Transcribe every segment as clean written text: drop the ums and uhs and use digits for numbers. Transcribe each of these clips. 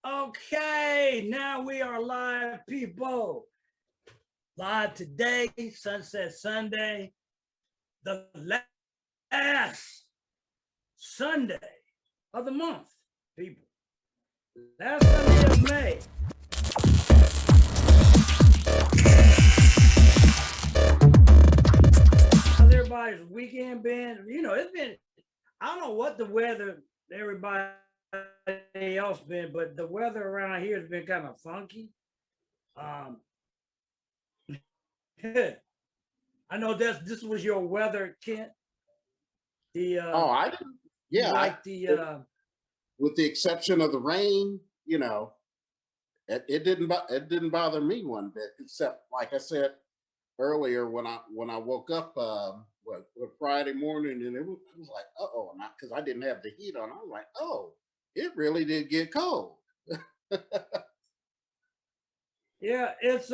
Okay, now we are live, people. Live today, Sunset Sunday, the last Sunday of the month, people. Last Sunday of May. How's everybody's weekend been? You know, it's been, I don't know what the weather, everybody else been, but the weather around here has been kind of funky. Um, I know this was your weather, Kent. The Oh, I didn't. you Yeah, like the with the exception of the rain, it didn't bother me one bit. Except, like I said earlier, when I woke up, Friday morning, and it was like, oh, because I didn't have the heat on. I was like, oh, it really did get cold. yeah, it's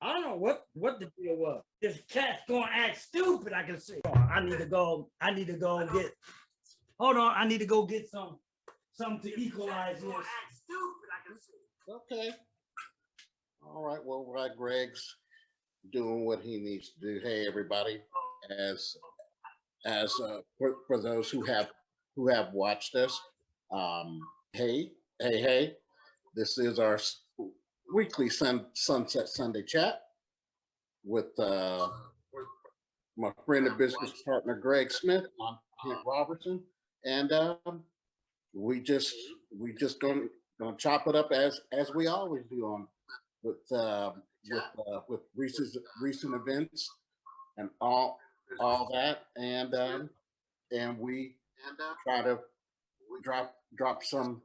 I don't know what the deal was. This cat's gonna act stupid. I can see. I need to go. I need to go and get. Hold on. I need to go get something to equalize this. Act stupid. I can see. Okay. All right. Well, while Greg's doing what he needs to do, hey everybody, as for those who have watched us, hey, this is our weekly Sunset Sunday chat with my friend and business partner Greg Smith. I'm Kent Robertson, and we just gonna chop it up as we always do on with with recent events and all that, and we try to drop some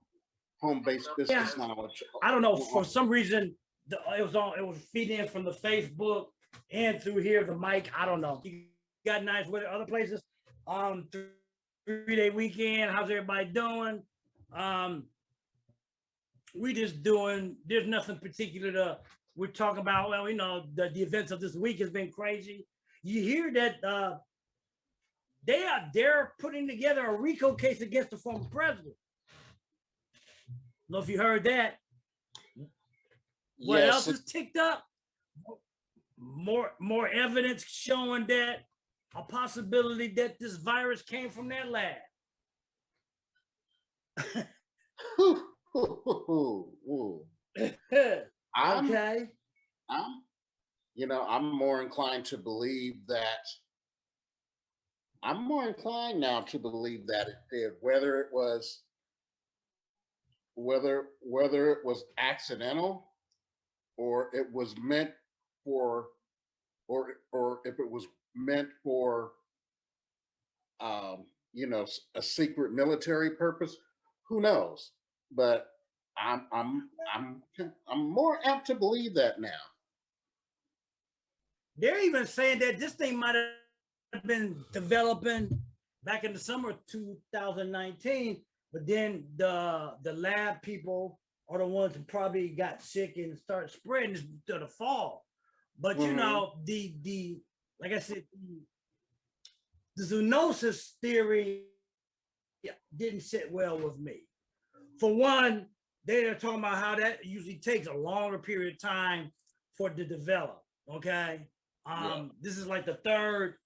home based business knowledge. I don't know. For some reason, it was feeding in from the Facebook and through here the mic. I don't know. You got nice weather other places. 3-day weekend. How's everybody doing? We just doing. There's nothing particular to. We're talking about. Well, the events of this week has been crazy. You hear that they're putting together a RICO case against the former president. I don't know if you heard that. What else is ticked up? More evidence showing that a possibility that this virus came from that lab. Okay. I'm more inclined to believe that. I'm more inclined now to believe that it did, whether it was accidental, or it was meant for, or if it was meant for, a secret military purpose. Who knows? But I'm more apt to believe that now. They're even saying that this thing might have been developing back in the summer of 2019, but then the lab people are the ones who probably got sick and started spreading this to the fall. But the like I said, the zoonosis theory didn't sit well with me. For one, they're talking about how that usually takes a longer period of time for it to develop. Okay. This is like the third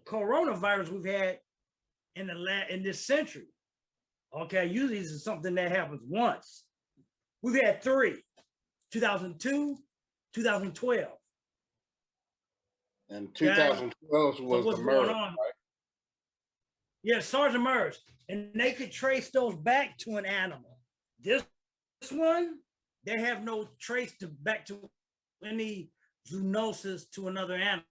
coronavirus we've had in this century. Okay, usually this is something that happens once. We've had 3: 2002, 2012. And 2012 was the MERS, right? Yeah, SARS and MERS, and they could trace those back to an animal. This one, they have no trace back to any zoonosis to another animal.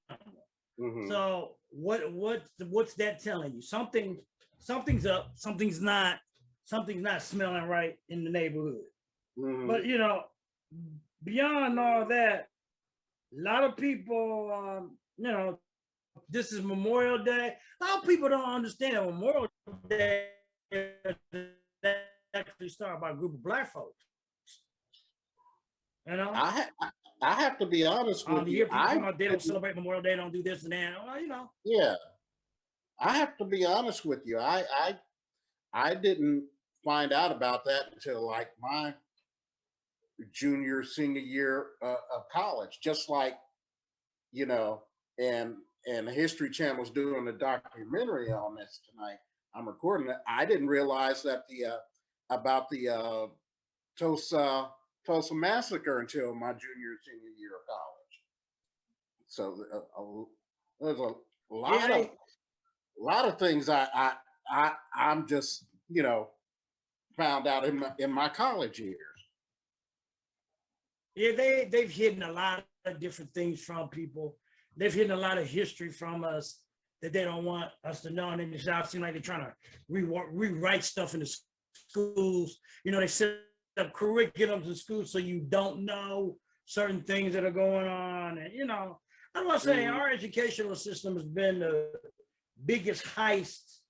Mm-hmm. So what's that telling you? Something's up. Something's not smelling right in the neighborhood. Mm-hmm. But beyond all that, a lot of people, this is Memorial Day. A lot of people don't understand that Memorial Day actually started by a group of Black folks. I have to be honest with you. They don't celebrate Memorial Day, don't do this and that. Well, Yeah, I have to be honest with you. I didn't find out about that until like my junior, senior year of college. Just like, you know, and the History Channel's doing a documentary on this tonight. I'm recording it. I didn't realize that the about the Tulsa Tulsa massacre until my junior, senior year of college. So there's a Yeah, lot of things I'm just, you know, found out in my college years. yeah, they've hidden a lot of different things from people. They've hidden a lot of history from us that they don't want us to know. And then it seems like they're trying to rewrite stuff in the schools. You know, they set up curriculums in schools so you don't know certain things that are going on. And you know, I want to say Mhm. our educational system has been the biggest heist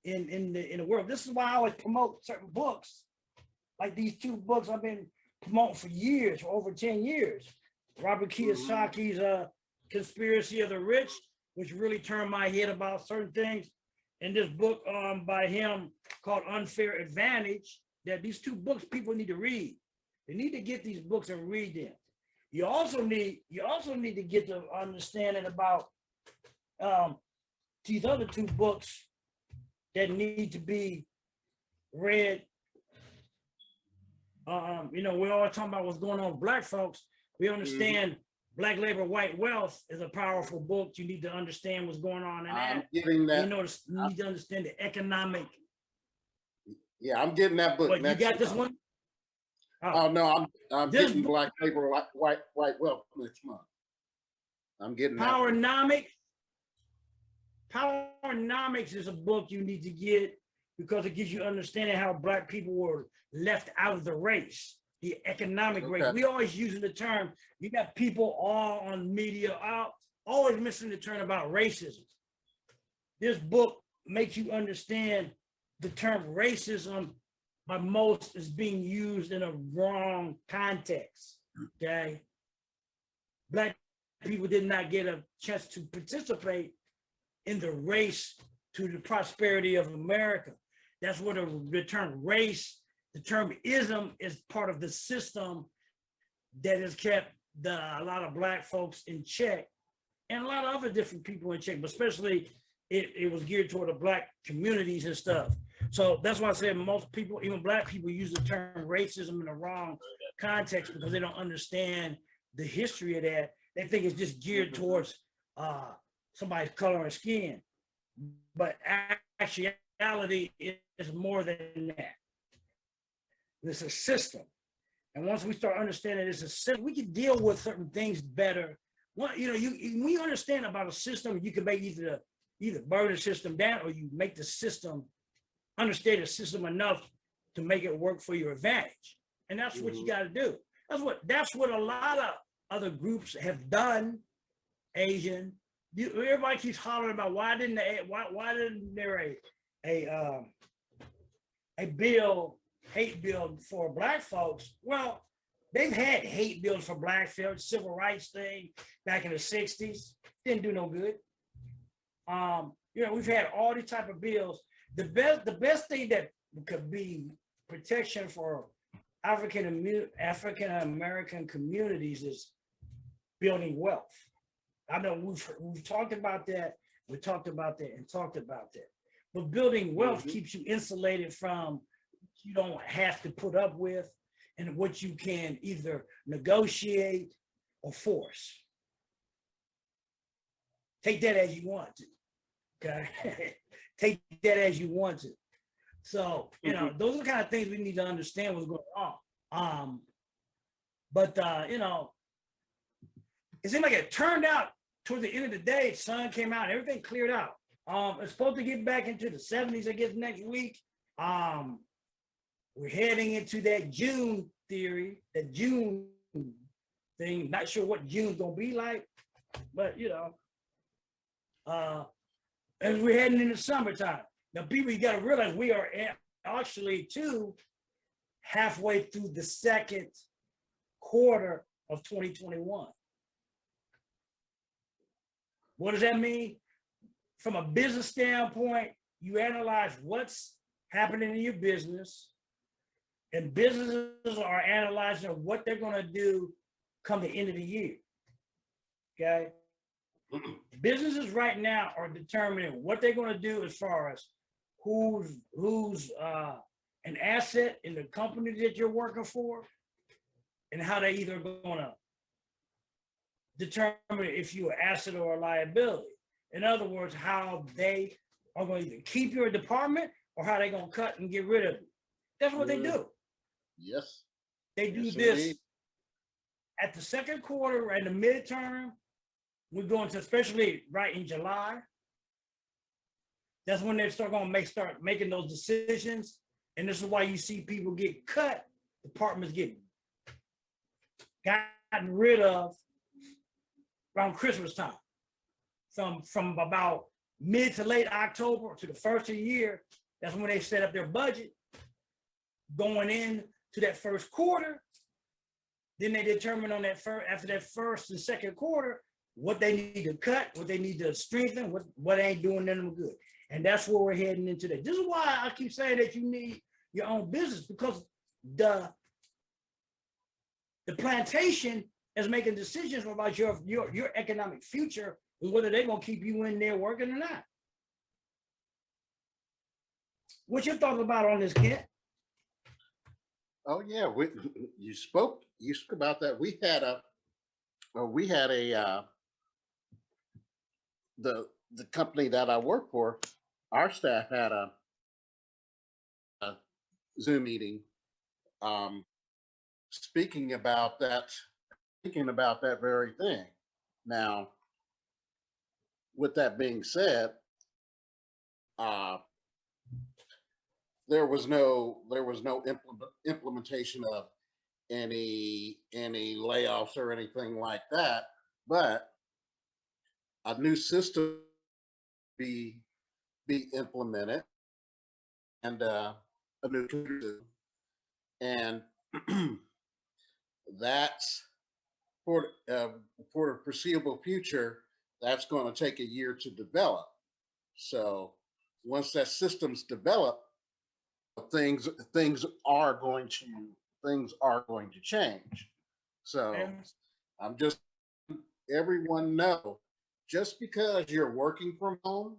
in the world. This is why I always promote certain books, like these two books I've been promoting for years, for over 10 years. Robert Mhm. Kiyosaki's Conspiracy of the Rich, which really turned my head about certain things. And this book by him called Unfair Advantage, that these two books people need to read. They need to get these books and read them. You also need to get the understanding about these other two books that need to be read. You know, we're all talking about what's going on with Black folks. We Mhm. understand Black Labor, White Wealth is a powerful book. You need to understand what's going on in I'm that. getting And you that. know, you need to understand the economic. Yeah, I'm getting that book But you next got this month. one? Oh, Oh no, I'm this getting book, Black Paper, White Wealth next month. I'm getting that one. Powernomics. Powernomics is a book you need to get because it gives you understanding how Black people were left out of the race, the economic race. Okay. We always using the term, you got people all on media out, always missing the term about racism. This book makes you understand the term racism by most is being used in a wrong context. Okay. Black people did not get a chance to participate in the race to the prosperity of America. That's what the term race, the term ism is part of the system that has kept a lot of Black folks in check and a lot of other different people in check, but especially it was geared toward the Black communities and stuff. So that's why I said most people, even Black people, use the term racism in the wrong context because they don't understand the history of that. They think it's just geared towards somebody's color of skin, but actuality is more than that. It's a system. And once we start understanding it's a system, we can deal with certain things better. Well, you know, when you understand about a system, you can make either burn the system down or you make the system, understand the system enough to make it work for your advantage. And that's what you got to do. That's what a lot of other groups have done. Asian, everybody keeps hollering about why didn't there a bill, hate bill for Black folks? Well, they've had hate bills for Black folks, civil rights thing back in the 60s. Didn't do no good. You know, we've had all these type of bills. The best thing that could be protection for African American communities is building wealth. I know we've talked about that. We talked about that and talked about that. But building wealth keeps you insulated from what you don't have to put up with and what you can either negotiate or force. Take that as you want to. Okay. Take that as you want to. So, you know, those are the kind of things we need to understand what's going on. But you know, it seemed like it turned out toward the end of the day, sun came out, everything cleared out. It's supposed to get back into the 70s, I guess, next week. We're heading into that June theory, that June thing. Not sure what June's gonna be like, but you know, as we're heading into summertime. Now, people, you got to realize we are actually halfway through the second quarter of 2021. What does that mean? from a business standpoint, you analyze what's happening in your business, and businesses are analyzing what they're going to do come the end of the year. Okay. Businesses right now are determining what they're going to do as far as who's an asset in the company that you're working for, and how they either going to determine if you're an asset or a liability. In other words, how they are going to either keep your department or how they're going to cut and get rid of you. That's what they do. Yes. They do Yes, this indeed. at the second quarter and the midterm. We're going to, especially right in July. That's when they start making those decisions. And this is why you see people get cut, departments get gotten rid of around Christmas time. From about mid to late October to the first of the year, that's when they set up their budget. Going in to that first quarter, then they determine on that after that first and second quarter, what they need to cut, what they need to strengthen, what ain't doing them good. And that's where we're heading into that. This is why I keep saying that you need your own business, because the plantation is making decisions about your economic future and whether they're gonna keep you in there working or not. What's your thoughts about on this, Kent? Oh yeah, you spoke about that. We had a the company that I work for, our staff had a Zoom meeting, speaking about that very thing. Now, with that being said, there was no implementation of any layoffs or anything like that, but a new system be implemented, and a new system, and that's for the foreseeable future. That's going to take a year to develop. So once that system's developed, things are going to change. So I'm just everyone know, just because you're working from home,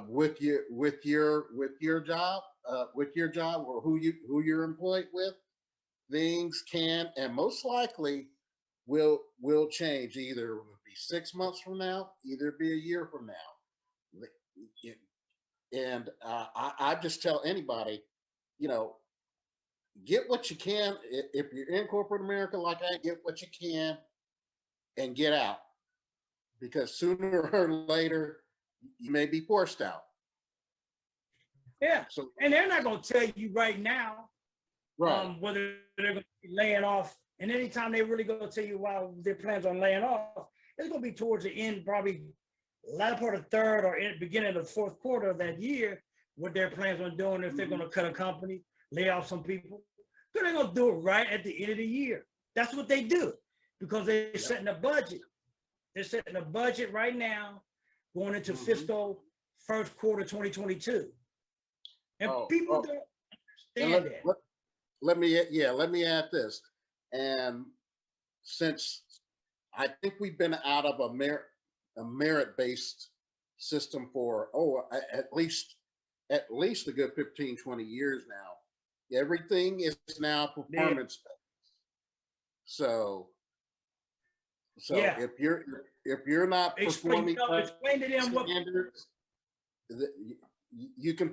with your job, or who you're employed with, things can and most likely will change. Either it will be 6 months from now, either be a year from now. And I just tell anybody, get what you can. If you're in corporate America like I, get what you can and get out, because sooner or later you may be forced out. Yeah. So, and they're not going to tell you right now, right. Whether they're going to be laying off. And anytime they really going to tell you why their plans on laying off, it's going to be towards the end, probably latter part of third or in the beginning of the fourth quarter of that year, what their plans on doing, if they're going to cut a company, lay off some people. So they're going to do it right at the end of the year. That's what they do, because they're setting a budget. They're setting a budget right now going into fiscal first quarter 2022. And people don't understand that. Let me add this. And since I think we've been out of a merit-based system for at least a good 15, 20 years now. Everything is now performance based. So if you're not performing explain to them what standards, you can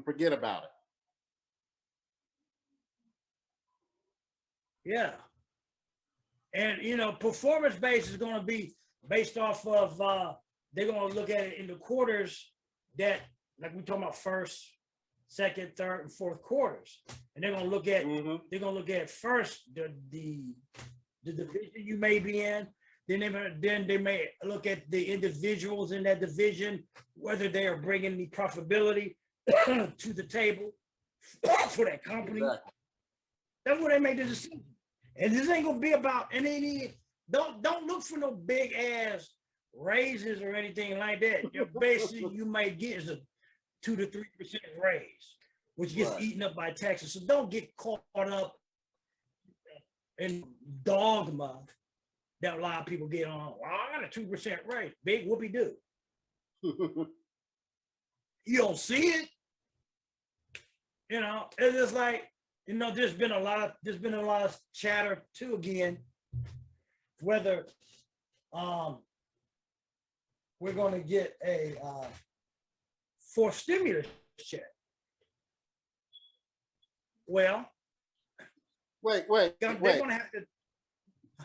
forget about it. Yeah. And performance based is going to be based off of they're going to look at it in the quarters that, like we're talking about, first, second, third, and fourth quarters. And they're going to look at first the division you may be in. Then they may look at the individuals in that division, whether they are bringing the profitability to the table for that company. Exactly. That's where they make the decision. And this ain't gonna be about don't look for no big ass raises or anything like that. Your basically you might get is a 2 to 3% raise, which gets Right. eaten up by taxes. So don't get caught up in dogma that a lot of people get on. Well, I got a 2% raise. Big whoopee do. You don't see it. You know, it's just like, you know, there's been a lot of chatter too again, whether we're going to get a fourth stimulus check. Well, wait. they're going to have to.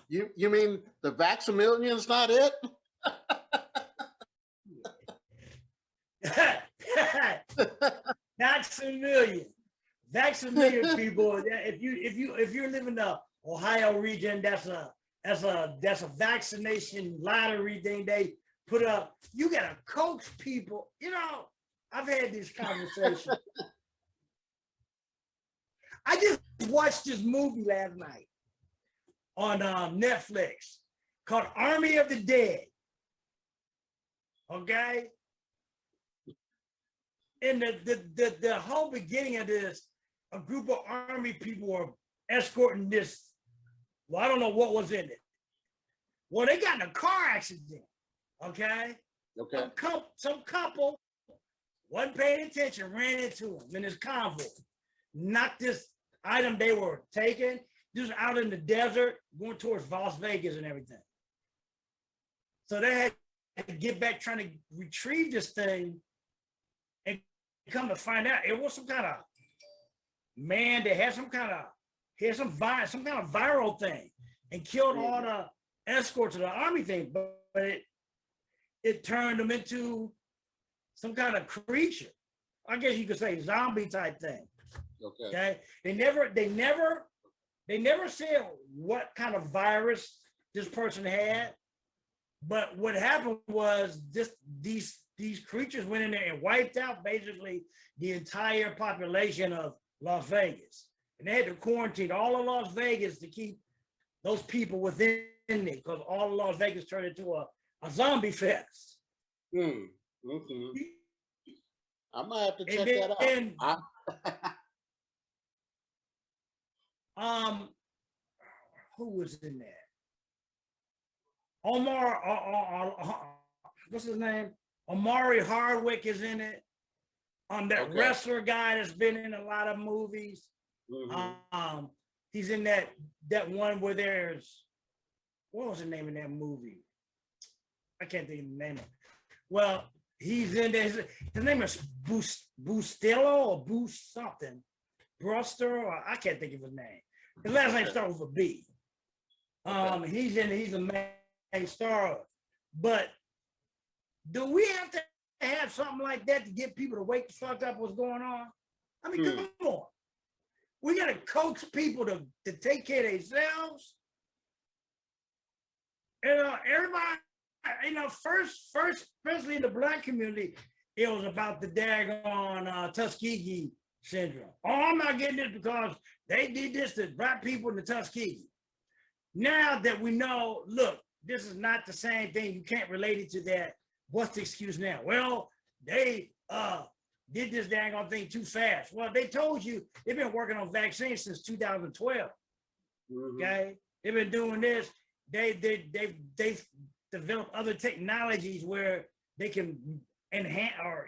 You mean the Vax-A-Million's not it? Vax-A-Million. Vax-A-Million people. If you live in the Ohio region, that's a vaccination lottery thing they put up. You gotta coach people. You know, I've had this conversation. I just watched this movie last night on Netflix called Army of the Dead. Okay. In the whole beginning of this, a group of army people were escorting this. Well, I don't know what was in it. Well, they got in a car accident. Okay. Okay. Some couple wasn't paying attention, ran into him in his convoy, knocked this item they were taking, just out in the desert, going towards Las Vegas and everything. So they had to get back trying to retrieve this thing, and come to find out it was some kind of man that had some kind of viral thing and killed all the escorts of the army thing, but it turned them into some kind of creature. I guess you could say zombie type thing. Okay. They never said what kind of virus this person had, but what happened was these creatures went in there and wiped out basically the entire population of Las Vegas. And they had to quarantine all of Las Vegas to keep those people within it, because all of Las Vegas turned into a zombie fest. Mm-hmm. I might have to check that out. Who was in there? Omar, what's his name? Omari Hardwick is in it. That wrestler guy that's been in a lot of movies. Mm-hmm. He's in that one where there's, what was the name of that movie? I can't think of the name of it. Well, he's in there. His name is Bustillo or Boost something. Bruster, or I can't think of his name. His last name starts with a B. He's a main star. But do we have to have something like that to get people to wake the fuck up what's going on? I mean, come on. We got to coax people to take care of themselves. Everybody, first, especially in the Black community, it was about the daggone Tuskegee syndrome. Oh, I'm not getting this because they did this to Black people in the Tuskegee. Now that we know, look, this is not the same thing. You can't relate it to that. What's the excuse now? Well, they did this daggone thing too fast. Well, they told you they've been working on vaccines since 2012. Mm-hmm. Okay, they've been doing this. They've developed other technologies where they can enhance or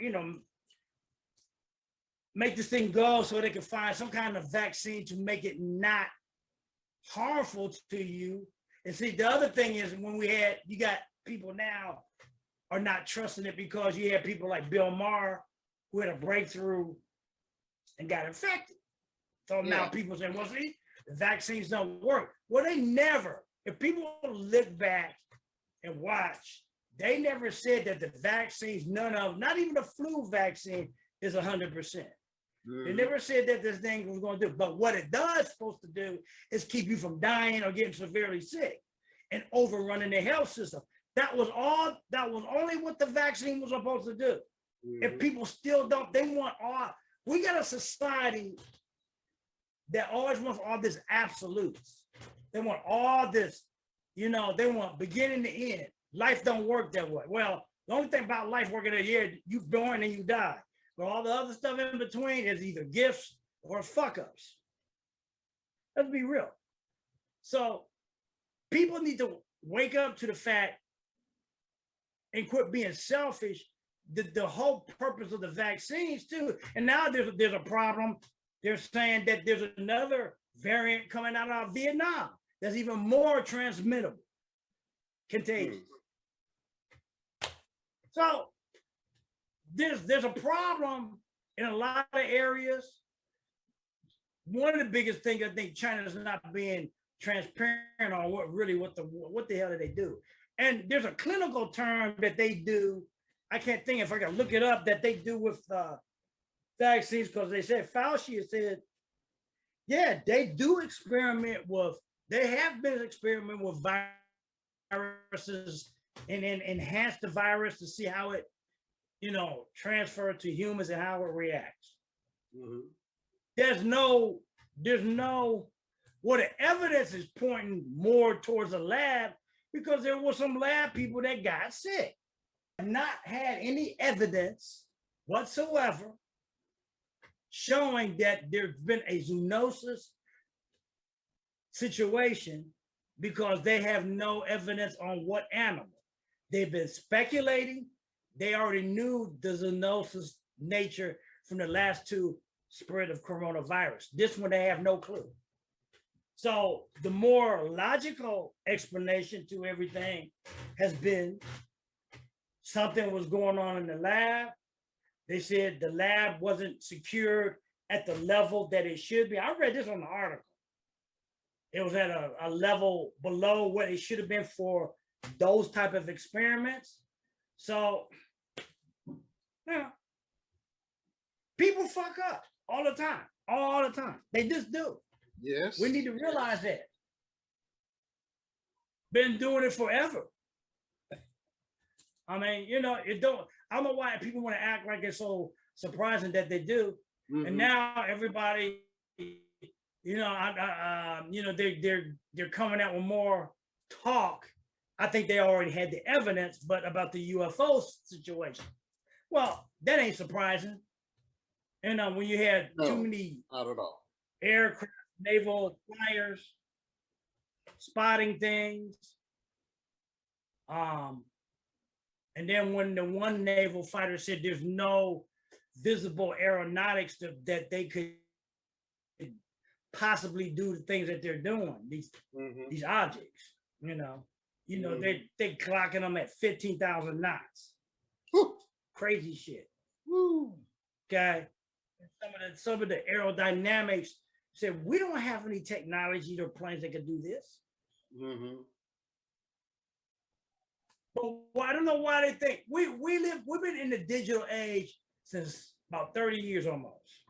make this thing go so they can find some kind of vaccine to make it not harmful to you. And see, the other thing is when you got people now are not trusting it because you had people like Bill Maher who had a breakthrough and got infected. So now people say, well, see, the vaccines don't work. Well, they never. If people look back and watch, they never said that the vaccines, not even the flu vaccine is 100%. Mm-hmm. They never said that this thing was going to do. But what it does supposed to do is keep you from dying or getting severely sick and overrunning the health system. That was only what the vaccine was supposed to do. Mm-hmm. If people still don't, we got a society that always wants all this absolutes. They want all this, they want beginning to end. life don't work that way. Well, the only thing about life working that year, you born and you die. But all the other stuff in between is either gifts or fuck ups. Let's be real. So people need to wake up to the fact and quit being selfish. The whole purpose of the vaccines too. And now there's a problem. They're saying that there's another variant coming out of Vietnam that's even more transmittable, contagious. So there's a problem in a lot of areas. One of the biggest things I think China is not being transparent on what the hell do they do. And there's a clinical term that they do. I can't think if I can look it up that they do with vaccines, because they said Fauci has said, yeah, they do experiment with. They have been experimenting with viruses and then enhance the virus to see how it, transfer to humans and how it reacts. Mhm. There's no, well, the evidence is pointing more towards a lab because there were some lab people that got sick. Not had any evidence whatsoever showing that there's been a zoonosis situation because they have no evidence on what animal. They've been speculating. They already knew the zoonosis nature from the last two spread of coronavirus. This one, they have no clue. So the more logical explanation to everything has been something was going on in the lab. They said the lab wasn't secured at the level that it should be. I read this on the article. It was at a level below what it should have been for those type of experiments. So, people fuck up all the time, all the time. They just do. Yes. We need to realize that. Been doing it forever. I mean, it don't. I don't know why people want to act like it's so surprising that they do. Mhm. And now everybody, they're coming out with more talk. I think they already had the evidence, but about the UFO situation. Well, that ain't surprising. When you had too many not at all. aircraft, naval flyers spotting things. And then when the one naval fighter said there's no visible aeronautics that they could possibly do the things that they're doing, these objects, they clocking them at 15,000 knots. Woo. Crazy shit. Woo. Okay. Some of the aerodynamics said we don't have any technology or planes that can do this. Mm-hmm. But I don't know why they think we've been in the digital age since about 30 years almost.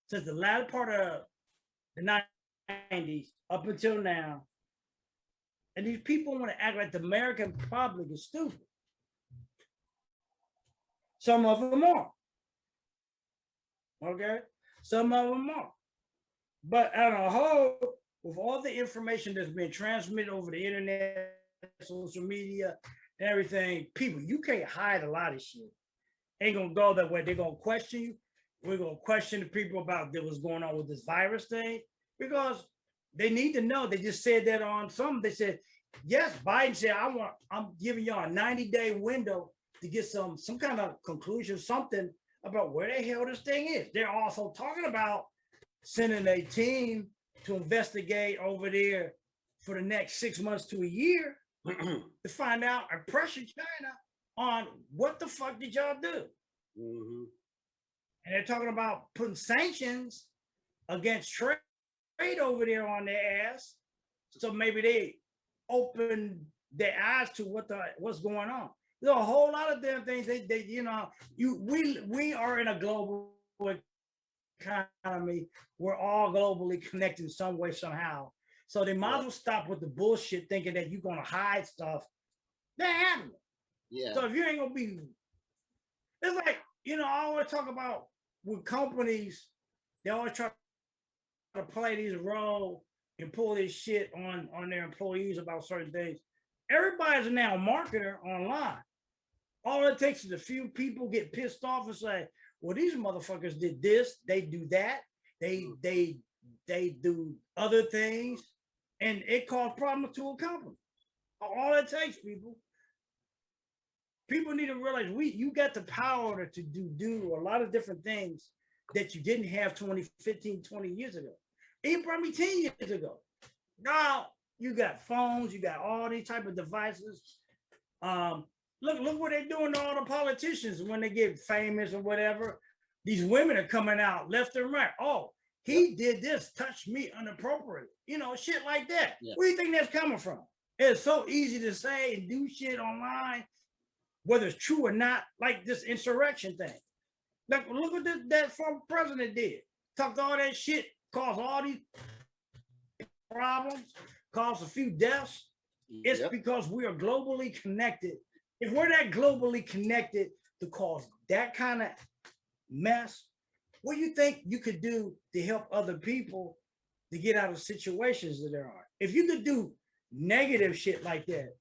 Since the latter part of the 90s up until now. And these people want to act like the American public is stupid. Some of them are. Okay? Some of them are. But as a whole, with all the information that's been transmitted over the internet, social media, and everything, people, you can't hide a lot of shit. Ain't gonna go that way. They're gonna question you. We're gonna question the people about what's going on with this virus thing because they need to know. They just said that on some. They said, yes, Biden said, I'm giving y'all a 90-day window to get some kind of conclusion, something about where the hell this thing is. They're also talking about sending a team to investigate over there for the next 6 months to a year to find out and pressure China on what the fuck did y'all do? Mm-hmm. And they're talking about putting sanctions against trade over there on their ass. So maybe they open their eyes to what's going on. There's a whole lot of damn things. We are in a global economy. We're all globally connected in some way, somehow. So they might as well stop with the bullshit thinking that you're gonna hide stuff. That happened. Yeah. So if you ain't gonna be, it's like, I always talk about with companies, they always try to play this role and pull this shit on their employees about certain things. everybody's now a marketer online. All it takes is a few people get pissed off and say, well, these motherfuckers did this, they do that, they do other things, and it caused problems to a company. All it takes, people need to realize you got the power to do a lot of different things that you didn't have 20, 15, 20 years ago, even probably 10 years ago. Now you got phones, you got all these type of devices. Look what they're doing to all the politicians when they get famous or whatever. These women are coming out left and right. Oh, he did this, touched me inappropriately. You know, shit like that. Yeah. Where do you think that's coming from? It's so easy to say and do shit online, whether it's true or not, like this insurrection thing. Like, look what that former president did. Talked all that shit, caused all these problems, caused a few deaths. It's because we are globally connected. If we're that globally connected to cause that kind of mess, what do you think you could do to help other people to get out of situations that there are? If you could do negative shit like that,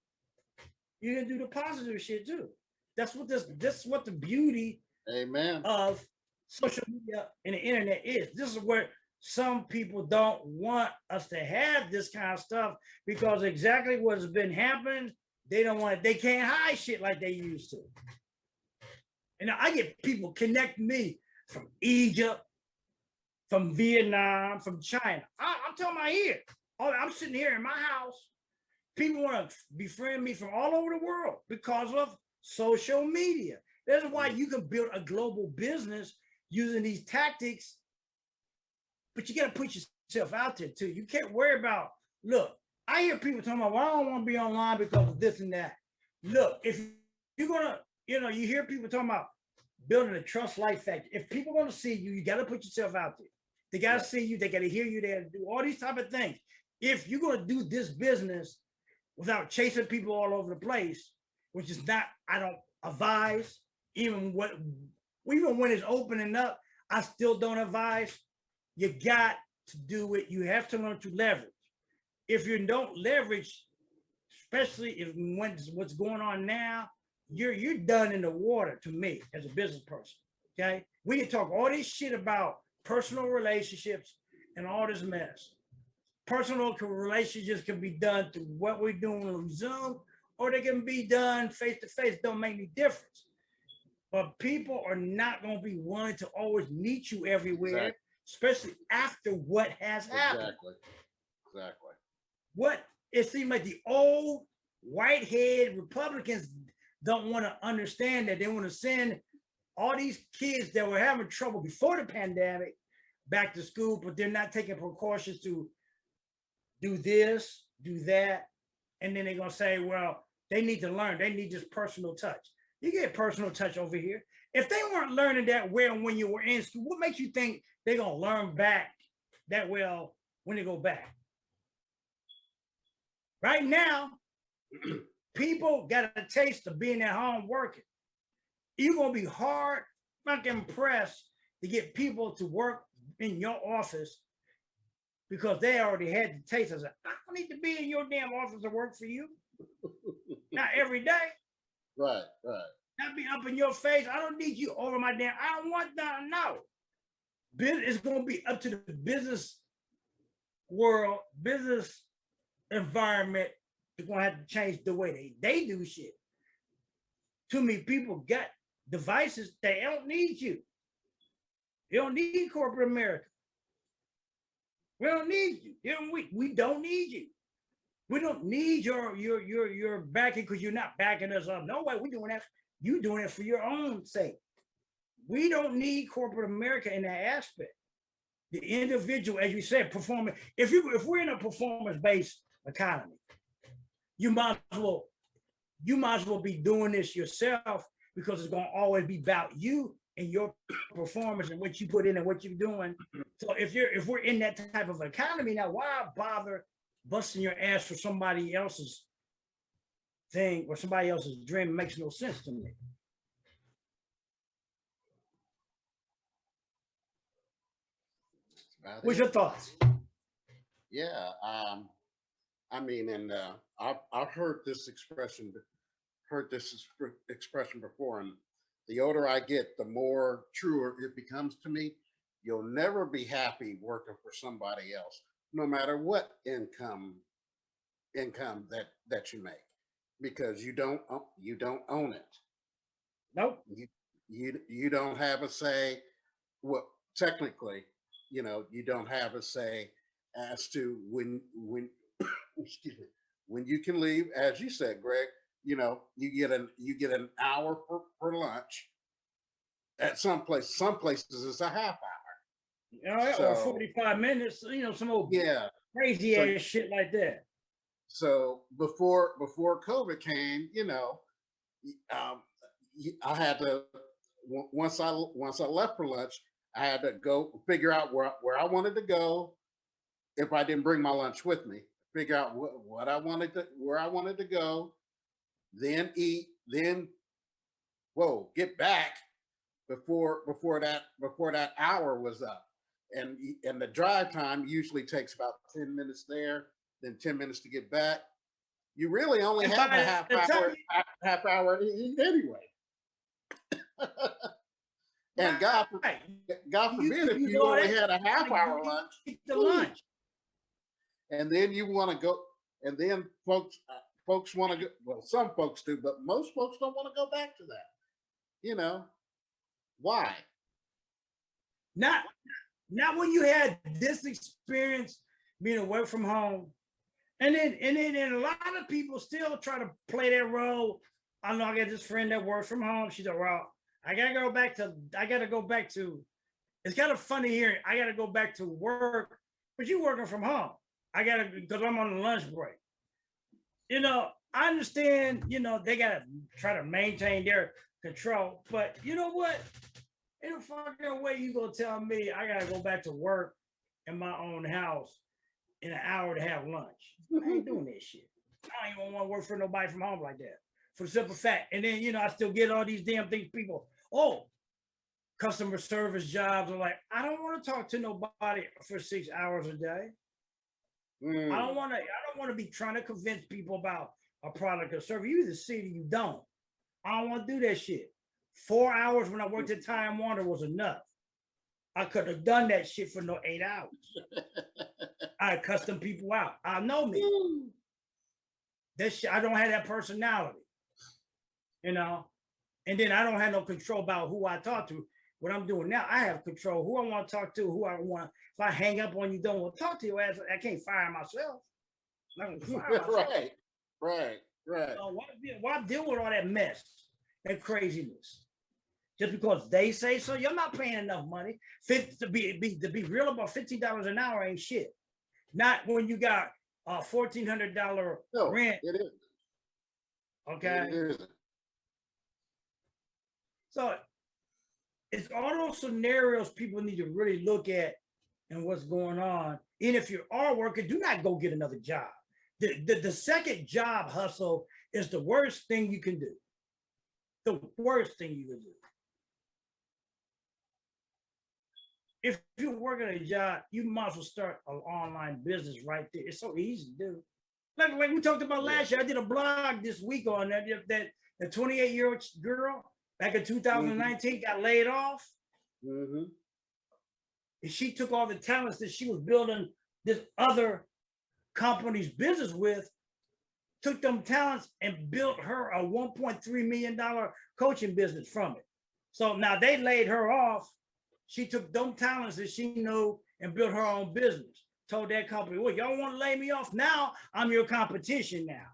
you can do the positive shit too. That's what this is what the beauty Amen. of social media and the internet is. This is where some people don't want us to have this kind of stuff because exactly what's been happening, they don't want it. They can't hide shit like they used to. And I get people connect me from Egypt, from Vietnam, from China. I'm telling my ear. I'm sitting here in my house. People want to befriend me from all over the world because of social media. That's why you can build a global business using these tactics, but you got to put yourself out there too. You can't worry about, look, I hear people talking about, well, I don't want to be online because of this and that. Look, if you're going to, you hear people talking about building a trust life factor. If people want to see you, you got to put yourself out there. They got to see you. They got to hear you. They got to do all these type of things. If you're going to do this business without chasing people all over the place, which is not, I don't advise, even when it's opening up, I still don't advise. You got to do it. You have to learn to leverage. If you don't leverage, especially if what's going on now, you're done in the water to me as a business person. Okay, we can talk all this shit about personal relationships and all this mess. Personal relationships can be done through what we're doing on Zoom, or they can be done face to face. Don't make any difference. But people are not going to be willing to always meet you everywhere, especially after what has happened. Exactly. What it seems like the old white-head Republicans don't want to understand that they want to send all these kids that were having trouble before the pandemic back to school, but they're not taking precautions to do this, do that. And then they're going to say, well, they need to learn. They need this personal touch. You get personal touch over here. If they weren't learning that well when you were in school, what makes you think they're going to learn back that well when they go back? Right now, people got a taste of being at home working. You're going to be hard fucking pressed to get people to work in your office because they already had the taste. I said, I don't need to be in your damn office to work for you. Not every day. Right. Not be up in your face. I don't need you over my damn. I don't want that. No. It's going to be up to the business world, business environment. They're going to have to change the way they do shit. Too many people got devices. They don't need you. You don't need corporate America. We don't need you. We don't need you. We don't need your backing because you're not backing us up. No way. We're doing that. You're doing it for your own sake. We don't need corporate America in that aspect. The individual, as you said, performing. If we're in a performance-based economy, you might as well be doing this yourself because it's going to always be about you and your performance and what you put in and what you're doing. So if we're in that type of economy now, why bother busting your ass for somebody else's thing or somebody else's dream? It makes no sense to me. What's your thoughts? Yeah, I mean, and I've heard this expression before, and the older I get, the more truer it becomes to me. You'll never be happy working for somebody else, no matter what income that you make, because you don't own it. Nope. You don't have a say. Well, technically, you don't have a say as to when excuse me, when you can leave. As you said, Greg, you get an hour for lunch. At some places it's a half hour. Or So 45 minutes, some old yeah, crazy so ass shit like that. before COVID came, um, I had to once I left for lunch, I had to go figure out where I wanted to go. If I didn't bring my lunch with me, figure out what I wanted to where I wanted to go, then eat, then get back before that hour was up. And the drive time usually takes about 10 minutes there, then 10 minutes to get back. You really only And have a by the time, half hour to eat anyway. And right, God you forbid if use you all only that had a half time hour to lunch, eat the ooh, lunch. and then you want to go, and then folks want to go. Well, some folks do, but most folks don't want to go back to that. You know why? Not not when you had this experience being away from home. And a lot of people still try to play that role. I know I got this friend that works from home. She's like, well, I gotta go back to it's kind of funny here. I gotta go back to work, but you working from home. I gotta because I'm on the lunch break. I understand, they gotta try to maintain their control, but you know what? Ain't no fucking way you gonna tell me I gotta go back to work in my own house in an hour to have lunch. I ain't doing this shit. I ain't even want to work for nobody from home like that. For the simple fact. And then, I still get all these damn things, people, customer service jobs are like, I don't want to talk to nobody for 6 hours a day. I don't want to be trying to convince people about a product or service. You either see it or you don't. I don't want to do that shit. 4 hours when I worked at Time Warner was enough. I could have done that shit for no 8 hours. I custom people out. I know me. That shit, I don't have that personality, And then I don't have no control about who I talk to. What I'm doing now, I have control who I want to talk to, who I want. If I hang up on you, don't want to talk to your ass, I can't fire myself. I'm not gonna fire myself. Right. So why deal with all that mess, that craziness? Just because they say so, you're not paying enough money. To be real about $15 an hour ain't shit. Not when you got a $1,400 rent. It is. Okay. It isn't. So it's all those scenarios people need to really look at and what's going on. And if you are working, do not go get another job. The second job hustle is the worst thing you can do. The worst thing you can do. If you're working a job, you might as well start an online business right there. It's so easy to do. Like we talked about last year, I did a blog this week on that the 28-year-old girl back in 2019 got laid off. Mm-hmm. And she took all the talents that she was building this other company's business with, took them talents and built her a $1.3 million coaching business from it. So now they laid her off. She took them talents that she knew and built her own business. Told that company, well, y'all want to lay me off? Now I'm your competition now.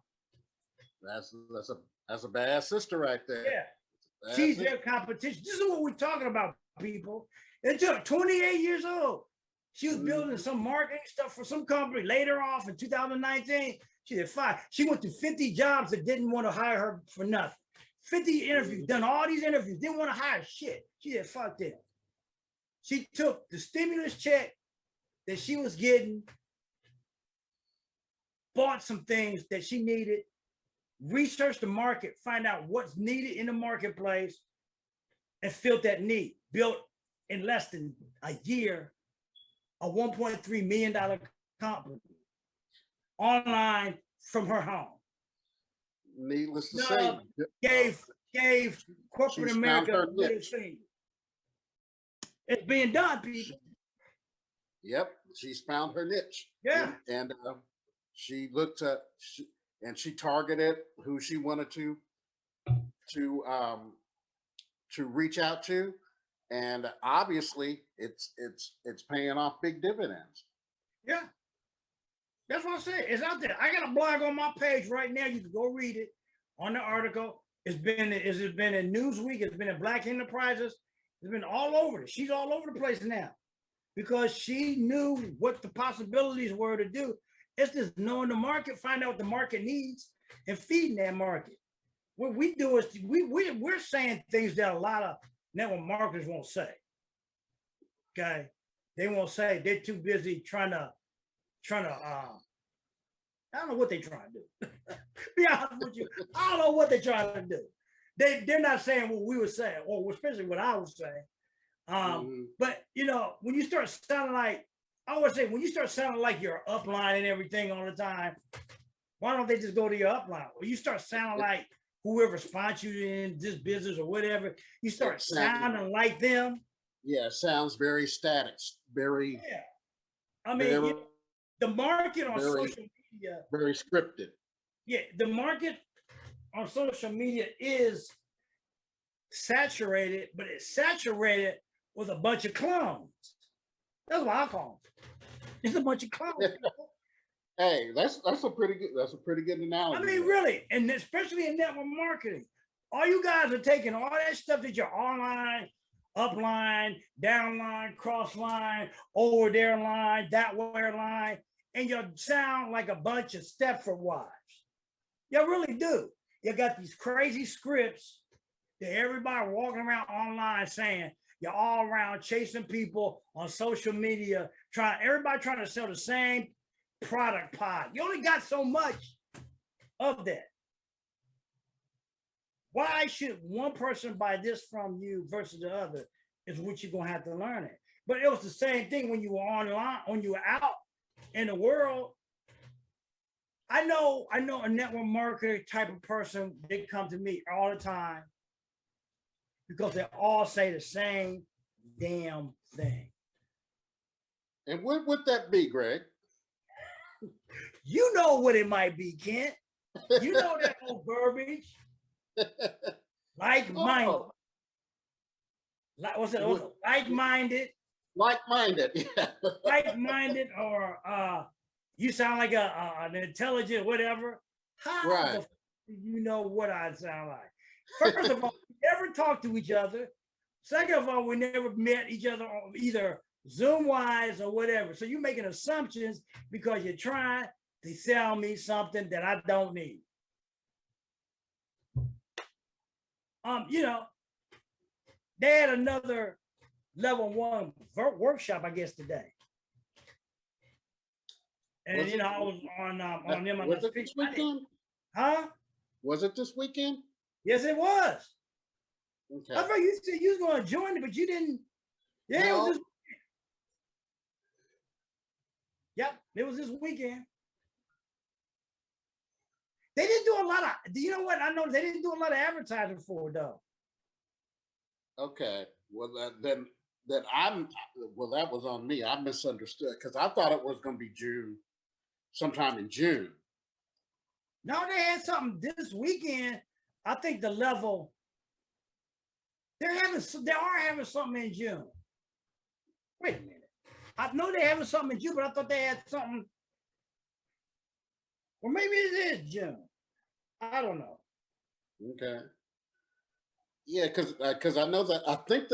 That's a bad sister right there. Yeah. She's their competition. This is what we're talking about, people. It took 28 years old. She was building some marketing stuff for some company, laid her off in 2019. She did 5. She went to 50 jobs that didn't want to hire her for nothing. 50 interviews, done all these interviews, didn't want to hire shit. She said, fuck them. She took the stimulus check that she was getting, bought some things that she needed, researched the market, find out what's needed in the marketplace, and filled that need. Built in less than a year a $1.3 million company. online from her home. Needless to No, say, gave corporate she's found America her a middle niche. finger. It's being done, people. Yep, she's found her niche. Yeah. And she looked at, and she targeted who she wanted to reach out to, and obviously it's paying off big dividends. Yeah. That's what I said. It's out there. I got a blog on my page right now. You can go read it on the article. It's been in Newsweek. It's been in Black Enterprises. It's been all over it. She's all over the place now because she knew what the possibilities were to do. It's just knowing the market, find out what the market needs, and feeding that market. What we do is we're saying things that a lot of network marketers won't say. Okay, they won't say. They're too busy trying to. I don't know what they're trying to do. Be honest with you, I don't know what they're trying to do. They're not saying what we were saying, or especially what I was saying. But you know, when you start sounding like, I always say, when you start sounding like you're upline and everything all the time, why don't they just go to your upline? Or you start sounding like whoever sponsors you in this business or whatever, you start sounding like them. Yeah, sounds very static, very. Yeah, I mean, very, the market on social media, very scripted. Yeah, the market on social media is saturated, but it's saturated with a bunch of clones. That's what I call them. It's a bunch of clones. Hey, that's a pretty good analogy. I mean, really, and especially in network marketing, all you guys are taking all that stuff that you're online, upline, downline, crossline, over there line, that where line, and you sound like a bunch of Stepford wives. You really do. You got these crazy scripts that everybody walking around online saying you're all around chasing people on social media, everybody trying to sell the same product pod. You only got so much of that. Why should one person buy this from you versus the other is what you're gonna have to learn it. But it was the same thing when you were online, when you were out in the world. I know a network marketer type of person, they come to me all the time because they all say the same damn thing. And what would that be, Greg? You know what it might be, Kent. You know that old verbiage. Like-minded. Oh. What's it? Like-minded. Like-minded. Yeah. Like-minded, or you sound like an intelligent whatever. How right. the do you know what I sound like? First of all, we never talked to each other. Second of all, we never met each other on either Zoom-wise or whatever. So you're making assumptions because you're trying to sell me something that I don't need. You know, they had another level 1 workshop, I guess, today. And was I was on them. Was it this weekend? Huh? Was it this weekend? Yes, it was. Okay. I thought you said you was going to join it, but you didn't. Yeah, no. It was this weekend. Yep, it was this weekend. They didn't do a lot of. You know what? I know they didn't do a lot of advertising for it, though. Okay. Well, then that was on me. I misunderstood because I thought it was going to be sometime in June. No, they had something this weekend. I think the level they are having something in June. Wait a minute. I know they're having something in June, but I thought they had something. Or maybe it is June. I don't know. Okay. Yeah, because I know that I think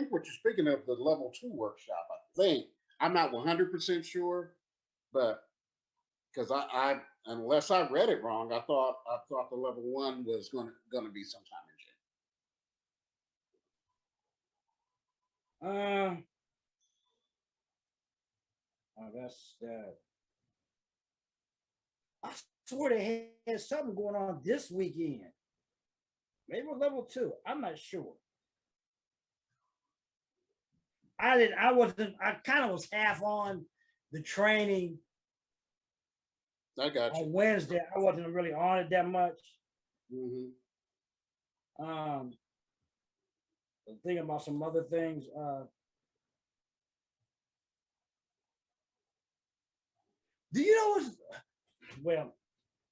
what you're speaking of, the level 2 workshop. I think I'm not 100% sure, but because I unless I read it wrong, I thought the level 1 was going to be sometime in June. That's that. I swear they had something going on this weekend. Maybe level 2. I'm not sure. I kind of was half on the training I got you. On Wednesday, I wasn't really on it that much. Hmm. Thinking about some other things. Do you know what's well?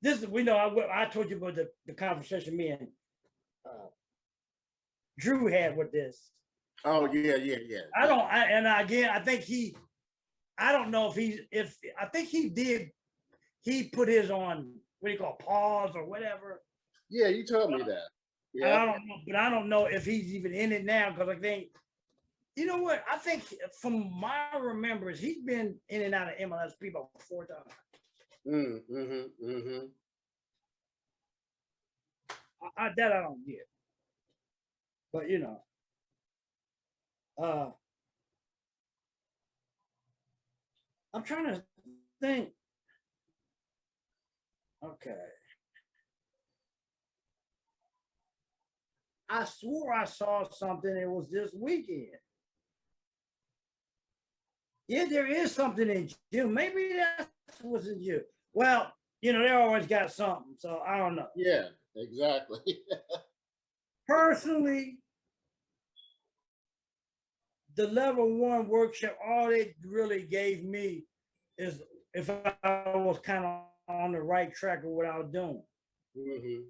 This is we know. I told you about the conversation me and uh, Drew had with this. Oh yeah, yeah, yeah. I don't. And again, I think he. I don't know if he's. If I think he did. He put his on what do you call pause or whatever. Yeah, you told me that. And Yeah. I don't know, but I don't know if he's even in it now because I think. You know what? I think from my remembrance, he's been in and out of MLSP about 4 times. Mm-hmm. That I don't get. But I'm trying to think. Okay. I swore I saw something. It was this weekend. Yeah, there is something in June. Maybe that wasn't you. Well, they always got something. So I don't know. Yeah, exactly. Personally, the level 1 workshop, all it really gave me is if I was kind of on the right track of what I was doing. Hmm.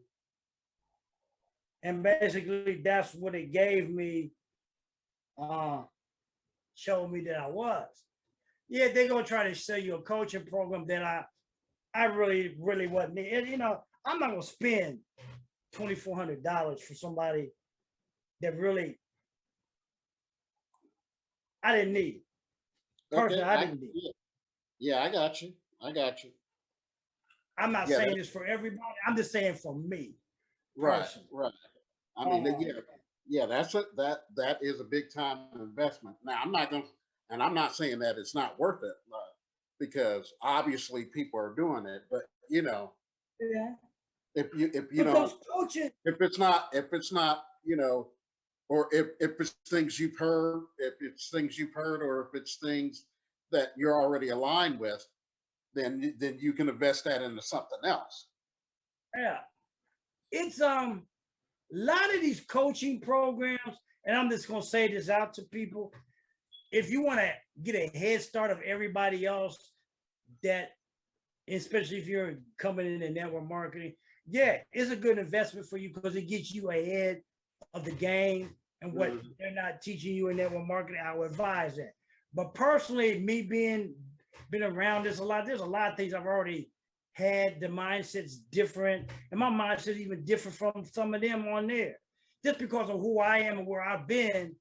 And basically that's what it gave me, showed me that I was. Yeah, they're gonna try to sell you a coaching program that I really, really wasn't. And I'm not gonna spend $2,400 for somebody that really I didn't need. Personally, Okay. I didn't need. Yeah, I got you. I got you. I'm not Yeah, saying this for everybody. I'm just saying for me right, personally. right. I mean, Um, yeah. That is a big time investment. Now, I'm not saying that it's not worth it because obviously people are doing it. But yeah. if you But don't those coaches, if it's not or if it's things you've heard, or if it's things that you're already aligned with, then you can invest that into something else. yeah. It's a lot of these coaching programs, and I'm just gonna say this out to people. If you want to get a head start of everybody else, that especially if you're coming into network marketing, yeah, it's a good investment for you because it gets you ahead of the game and what Mhm. they're not teaching you in network marketing. I would advise that. But personally, me been around this a lot, there's a lot of things I've already had. The mindset's different, and my mindset's even different from some of them on there. Just because of who I am and where I've been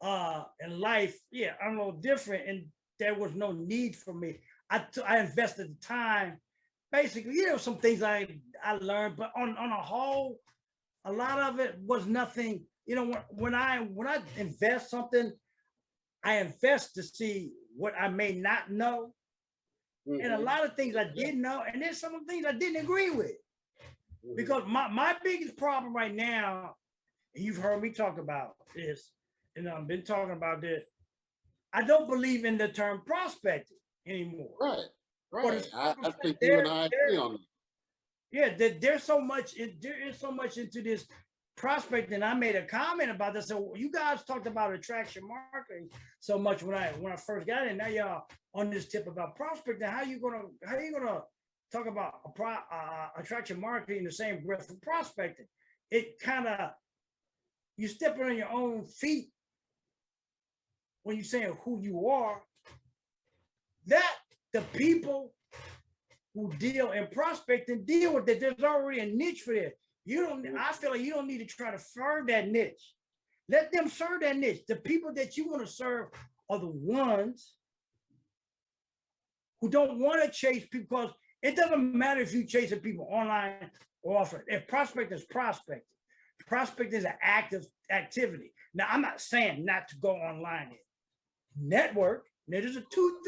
in life, yeah, I'm a little different, and there was no need for me. I invested the time. Basically, some things I learned, but on a whole, a lot of it was nothing. When I invest something, I invest to see what I may not know, and a Mhm. lot of things I Yeah. didn't know, and there's some things I didn't agree with. Mhm. Because my biggest problem right now, and you've heard me talk about this, and I've been talking about this. I don't believe in the term prospecting anymore. Right. For the Right. simple I fact think you and I agree there, on that. yeah, there is so much into this prospecting. I made a comment about this. So you guys talked about attraction marketing so much when I first got in. Now y'all on this tip about prospecting. How you gonna talk about attraction marketing in the same breath of prospecting? It kind of you stepping on your own feet when you're saying who you are. That the people who deal in prospecting deal with it. There's already a niche for this. I feel like you don't need to try to serve that niche. Let them serve that niche. The people that you want to serve are the ones who don't want to chase people, because it doesn't matter if you're chasing people online or offline. If prospect is prospecting, prospect is an active activity. Now, I'm not saying not to go online. Network. Now, there's two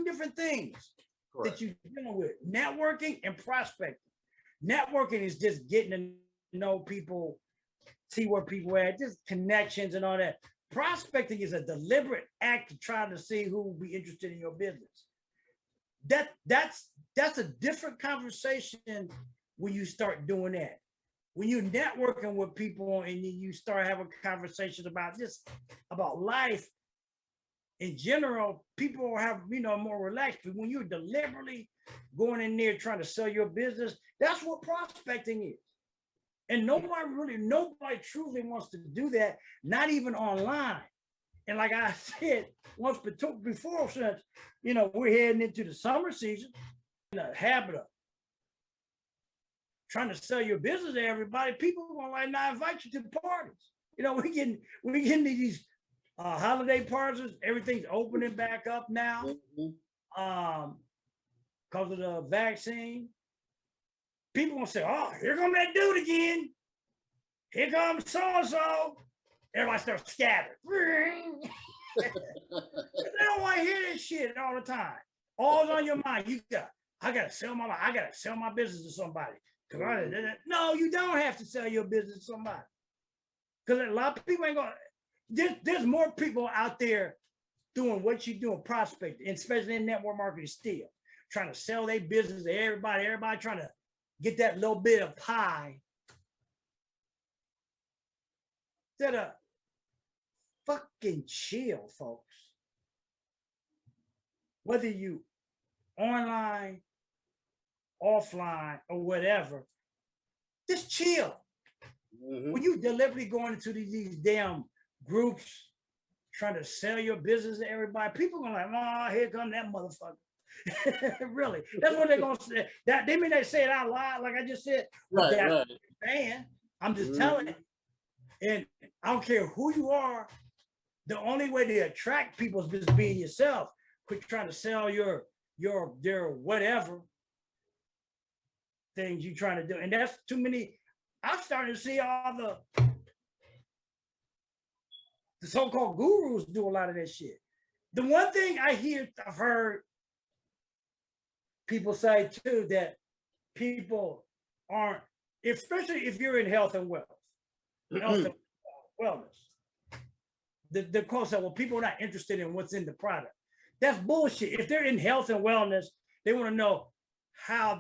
different things that Correct. you're dealing with: networking and prospecting. Networking is just getting to know people, see where people are at, just connections and all that. Prospecting is a deliberate act to try to see who will be interested in your business. that's a different conversation when you start doing that. When you're networking with people and you start having conversations about just about life in general, people have, more relaxed. But when you're deliberately going in there trying to sell your business, that's what prospecting is. And nobody truly wants to do that, not even online. And like I said once before, since we're heading into the summer season, in the habit of trying to sell your business to everybody, people are gonna like not invite you to the parties. We getting these holiday parties. Everything's opening back up now because of the vaccine. People gonna say, "Oh, here comes that dude again. Here comes so and so." Everybody starts scattering. They don't want to hear this shit all the time. All's on your mind. I gotta sell my business to somebody. No, you don't have to sell your business to somebody. Because a lot of people ain't gonna. There's more people out there doing what you're doing, prospecting, especially in network marketing, still trying to sell their business to everybody. Everybody trying to get that little bit of pie. Instead of fucking chill, folks. Whether you online, offline, or whatever, just chill. When you deliberately going into these damn groups trying to sell your business to everybody, people gonna like, "Oh, here come that motherfucker." Really, that's what they're gonna say. That they mean they say it out loud, like I just said. Right. Man, I'm just telling you. And I don't care who you are. The only way to attract people is just being yourself. Quit trying to sell their whatever things you're trying to do. And that's too many. I'm starting to see all the so-called gurus do a lot of that shit. The one thing I've heard people say too, that people aren't, especially if you're in health and wealth, health and wellness. The quote said, "Well, people are not interested in what's in the product." That's bullshit. If they're in health and wellness, they want to know how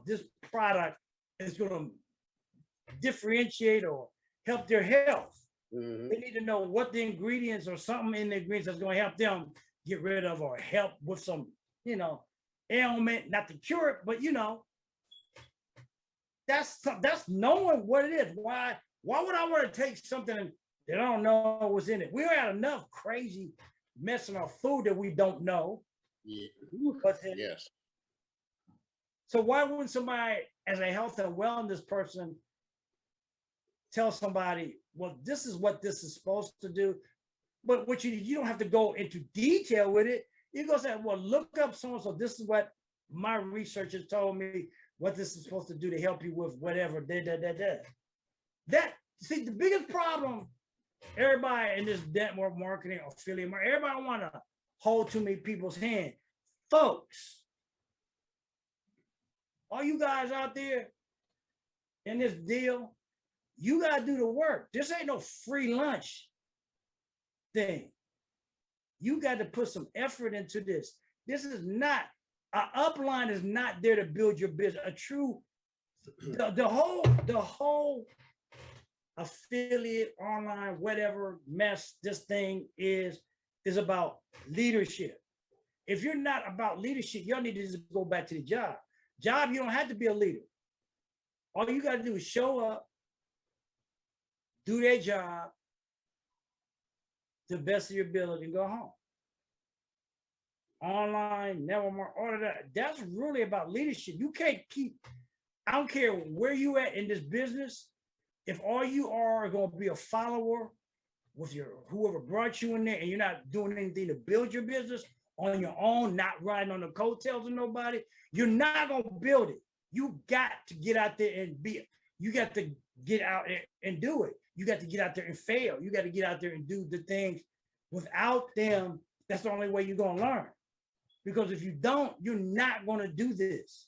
this product is going to differentiate or help their health. They need to know what the ingredients or something in the ingredients that's going to help them get rid of or help with some, ailment, not to cure it, but that's knowing what it is. Why would I want to take something that I don't know what's in it? We got enough crazy mess in our food that we don't know. Yeah. Yes. So why wouldn't somebody, as a health and wellness person, tell somebody, "Well, this is what this is supposed to do"? But what you don't have to go into detail with it. You go say, "Well, look up so and so. This is what my research has told me what this is supposed to do to help you with whatever." That see, the biggest problem, everybody in this network marketing, affiliate marketing, everybody want to hold too many people's hand. Folks, all you guys out there in this deal, you got to do the work. This ain't no free lunch thing. You got to put some effort into this. This is not, an upline is not there to build your business. The whole affiliate, online, whatever mess this thing is about leadership. If you're not about leadership, y'all need to just go back to the job. You don't have to be a leader. All you got to do is show up, do their job to the best of your ability, and go home. Online, network, all of that. That's really about leadership. You can't I don't care where you at in this business. If all you are going to be a follower with whoever brought you in there, and you're not doing anything to build your business on your own, not riding on the coattails of nobody, you're not going to build it. You got to get out there and you got to get out there and do it. You got to get out there and fail. You got to get out there and do the things. Without them, that's the only way you're going to learn. Because if you don't, you're not going to do this.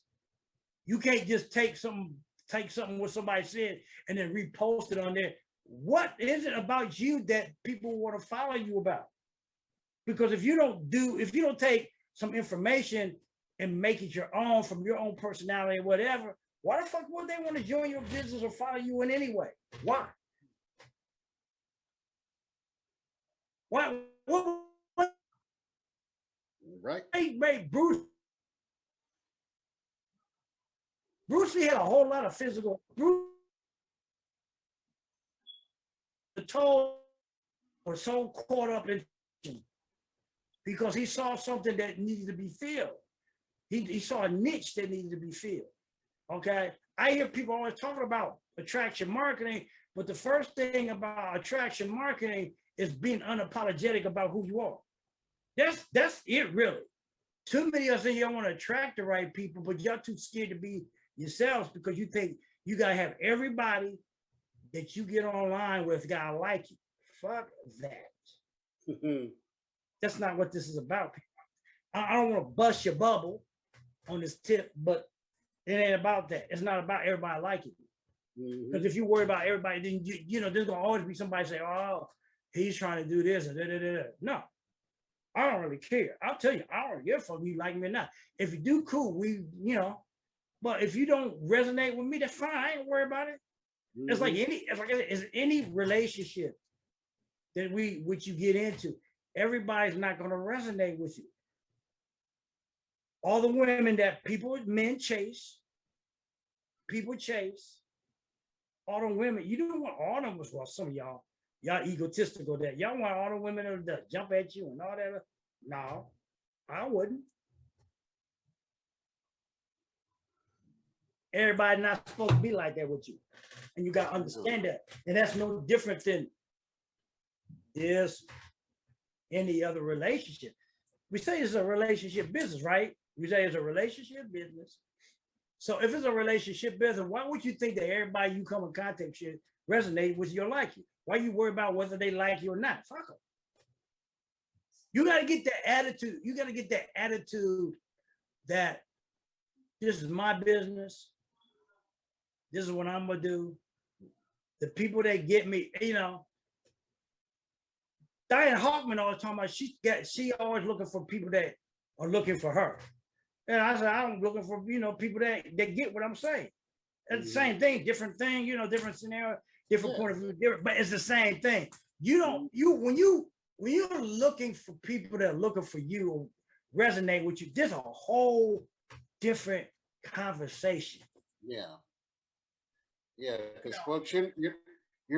You can't just take something what somebody said and then repost it on there. What is it about you that people want to follow you about? Because if you don't take some information and make it your own from your own personality or whatever, why the fuck would they want to join your business or follow you in any way? Why? Why? What Right. made Bruce Lee had a whole lot of physical. Bruce told was so caught up in because he saw something that needed to be filled. He saw a niche that needed to be filled. Okay. I hear people always talking about attraction marketing, but the first thing about attraction marketing is being unapologetic about who you are. That's it, really. Too many of us say you don't want to attract the right people, but you're too scared to be yourselves because you think you gotta have everybody that you get online with gotta like you. Fuck that. That's not what this is about. I don't want to bust your bubble on this tip, but it ain't about that. It's not about everybody liking you. Because if you worry about everybody, then you know there's gonna always be somebody say, "Oh, he's trying to do this," and da, da, da, da. No, I don't really care. I'll tell you, I don't give a fuck if you like me or not. If you do, cool. But if you don't resonate with me, that's fine. I ain't worried about it. It's like any relationship that which you get into. Everybody's not gonna resonate with you. All the women that men chase, people chase, all the women, you don't want all of them, well, some of y'all egotistical that y'all want all the women to jump at you and all that. No, I wouldn't. Everybody not supposed to be like that with you. And you got to understand that. And that's no different than any other relationship. We say it's a relationship business, right? We say it's a relationship business. So if it's a relationship business, why would you think that everybody you come in contact should resonate with your liking? Why you worry about whether they like you or not? Fuck them. You got to get that attitude. You got to get that attitude that this is my business. This is what I'm going to do. The people that get me, Diane Hawkman always talking about she always looking for people that are looking for her. And I said, I'm looking for, people that get what I'm saying. It's the same thing, different thing, different scenario, different point of view, different, but it's the same thing. When you're looking for people that are looking for you or resonate with you, there's a whole different conversation. Yeah, because folks, you're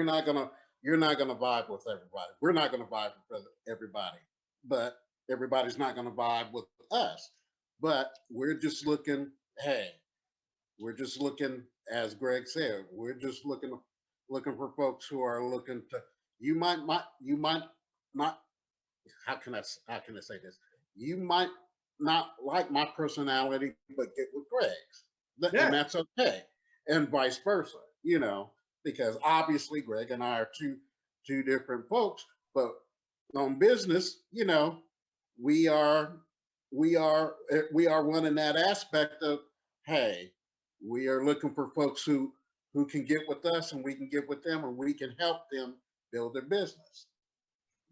not gonna vibe with everybody. We're not gonna vibe with everybody, but everybody's not gonna vibe with us. But we're just looking. Hey, we're just looking, as Greg said, we're just looking for folks who are looking to. You might not. How can I say this? You might not like my personality, but get with Greg's, and that's okay, and vice versa. Because obviously Greg and I are two different folks, but on business, we are one in that aspect of, hey, we are looking for folks who can get with us and we can get with them and we can help them build their business.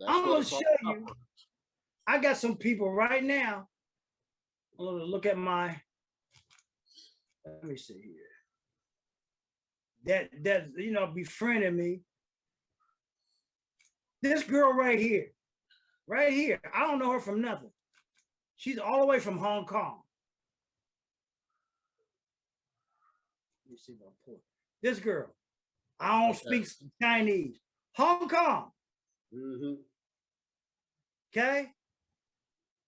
I'm going to show you. I got some people right now. I'm going to look at let me see here. That befriended me. This girl right here. I don't know her from nothing. She's all the way from Hong Kong. Let me see if I pull. This girl. I don't speak Chinese. Hong Kong. Okay.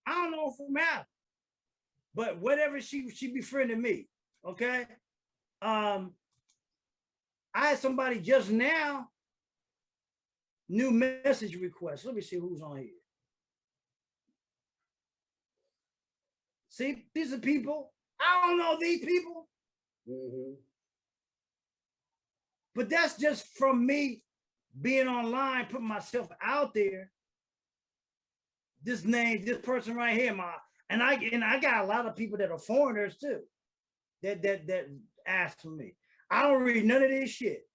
I don't know from how, but whatever she befriended me. Okay. I had somebody just now, new message request. Let me see who's on here. See, these are people. I don't know these people. But that's just from me being online, putting myself out there. This person right here, and I got a lot of people that are foreigners too, that ask for me. I don't read none of this shit.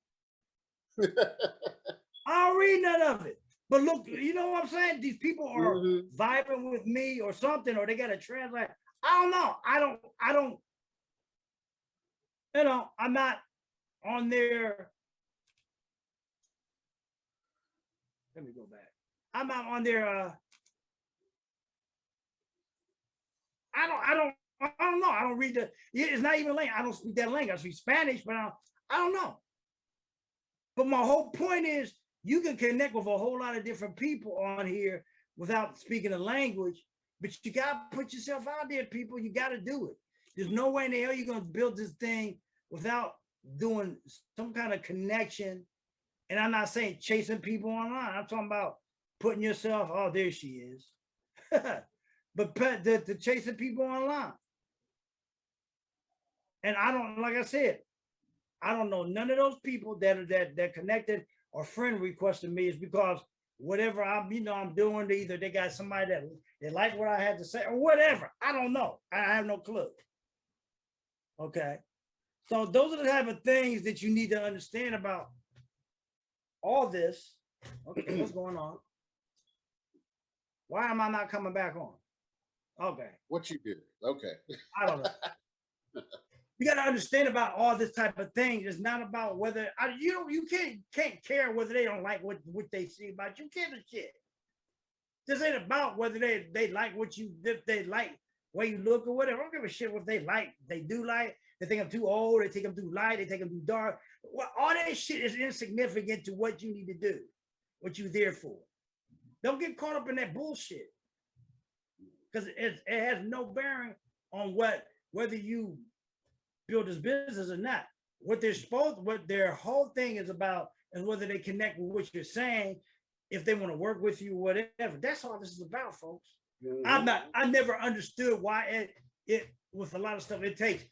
I don't read none of it. But look, you know what I'm saying? These people are vibing with me or something, or they got a translate. I don't know. I don't, I'm not on there. Let me go back. I'm not on there. I don't know. I don't read the, it's not even language. I don't speak that language. I speak Spanish, but I don't know. But my whole point is you can connect with a whole lot of different people on here without speaking the language, but you got to put yourself out there, people. You got to do it. There's no way in the hell you're going to build this thing without doing some kind of connection. And I'm not saying chasing people online. I'm talking about putting yourself, oh, there she is. But the chasing people online. And I don't, like I said, I don't know none of those people that connected or friend requested me is because whatever I'm doing, either they got somebody that they like what I had to say or whatever. I don't know. I have no clue. Okay. So those are the type of things that you need to understand about all this. Okay, what's going on? Why am I not coming back on? Okay. What you do? Okay. I don't know. You got to understand about all this type of thing. It's not about whether you can't care whether they don't like what they see about you. Care the shit. This ain't about whether they like what you, if they like where you look or whatever. I don't give a shit what they like. They do like. They think I'm too old. They think I'm too light. They think I'm too dark. Well, all that shit is insignificant to what you need to do, what you're there for. Don't get caught up in that bullshit because it has no bearing on whether you build this business or not. What their whole thing is about is whether they connect with what you're saying, if they want to work with you, whatever. That's all this is about, folks. Mm-hmm. I never understood why it with a lot of stuff, it takes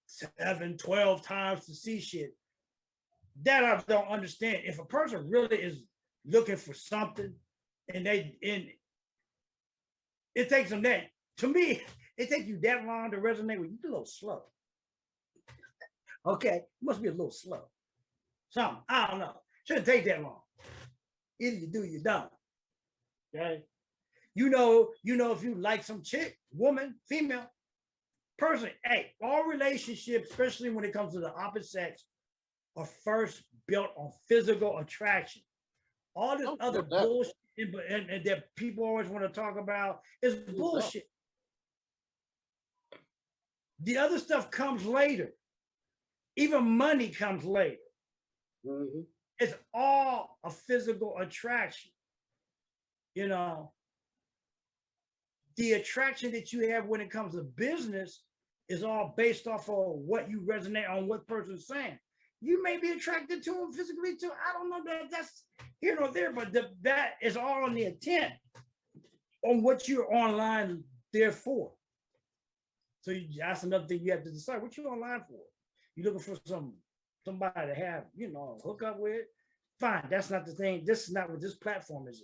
7, 12 times to see shit. That I don't understand. If a person really is looking for something and it takes them that, to me, it takes you that long to resonate with you. You're a little slow. Okay, must be a little slow. Something, I don't know. Shouldn't take that long. Either you do, you don't. Okay. You know, if you like some chick, woman, female, person, hey, all relationships, especially when it comes to the opposite sex, are first built on physical attraction. All this other bullshit and that people always want to talk about is bullshit. The other stuff comes later. Even money comes later. Mm-hmm. It's all a physical attraction. You know, the attraction that you have when it comes to business is all based off of what you resonate on, what person's saying. You may be attracted to them physically too. I don't know that's here nor there, but that is all on the intent on what you're online there for. So that's another thing you have to decide what you're online for. You're looking for somebody to have, hook up with. Fine, that's not the thing. This is not what this platform is.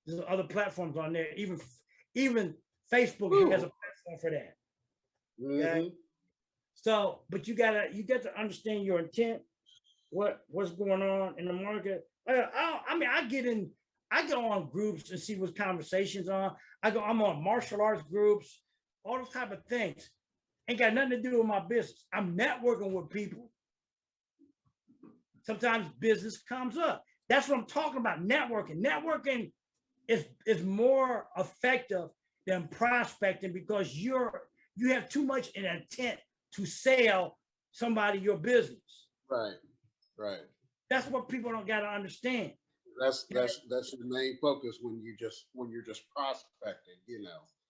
There's other platforms on there. Even Facebook has a platform for that. Okay. Mm-hmm. So, but you got to understand your intent, what's going on in the market. I get on groups and see what conversations on. I'm on martial arts groups, all those type of things. Ain't got nothing to do with my business. I'm networking with people. Sometimes business comes up. That's what I'm talking about. Networking. Networking is more effective than prospecting because you have too much an intent to sell somebody your business. Right. That's what people don't got to understand. That's your main focus when you're just prospecting,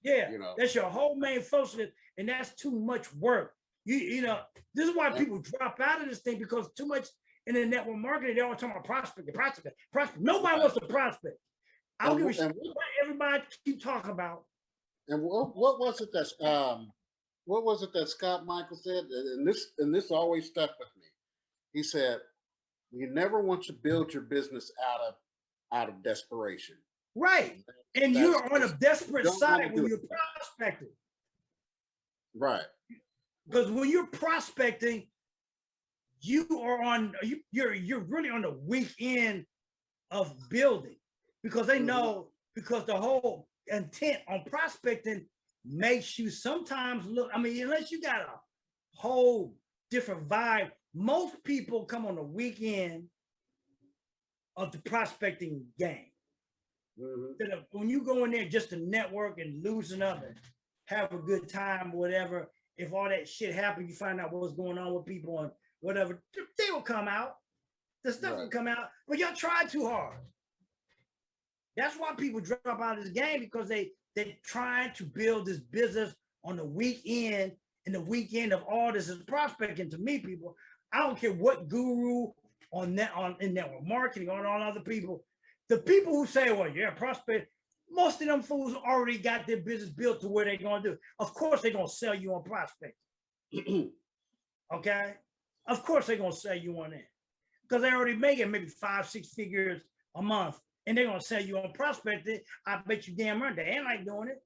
Yeah, that's your whole main focus, and that's too much work. You know, this is why people drop out of this thing because too much in the network marketing. They're all talking about prospect. Nobody wants to prospect. I don't give a shit what everybody keep talking about. And what was it that Scott Michael said? And this always stuck with me. He said, "You never want to build your business out of desperation." Right. And you're on a desperate side when you're prospecting. Right. Because when you're prospecting, you're really on the weak end of building because they know, because the whole intent on prospecting makes you sometimes look, I mean, unless you got a whole different vibe, most people come on the weekend of the prospecting game. When you go in there just to network and loosen up and have a good time, whatever, if all that shit happens, you find out what's going on with people and whatever, they will come out. The stuff will come out, but y'all try too hard. That's why people drop out of this game, because they're trying to build this business on the weekend, and the weekend of all this is prospecting. To me, people, I don't care what guru in network marketing or on other people. The people who say, well, yeah, prospect, most of them fools already got their business built to where they're going to do. Of course, they're going to sell you on prospect. Okay? Of course, they're going to sell you on that, because they're already making maybe 5-6 figures a month, and they're going to sell you on prospecting. I bet you damn right they ain't like doing it.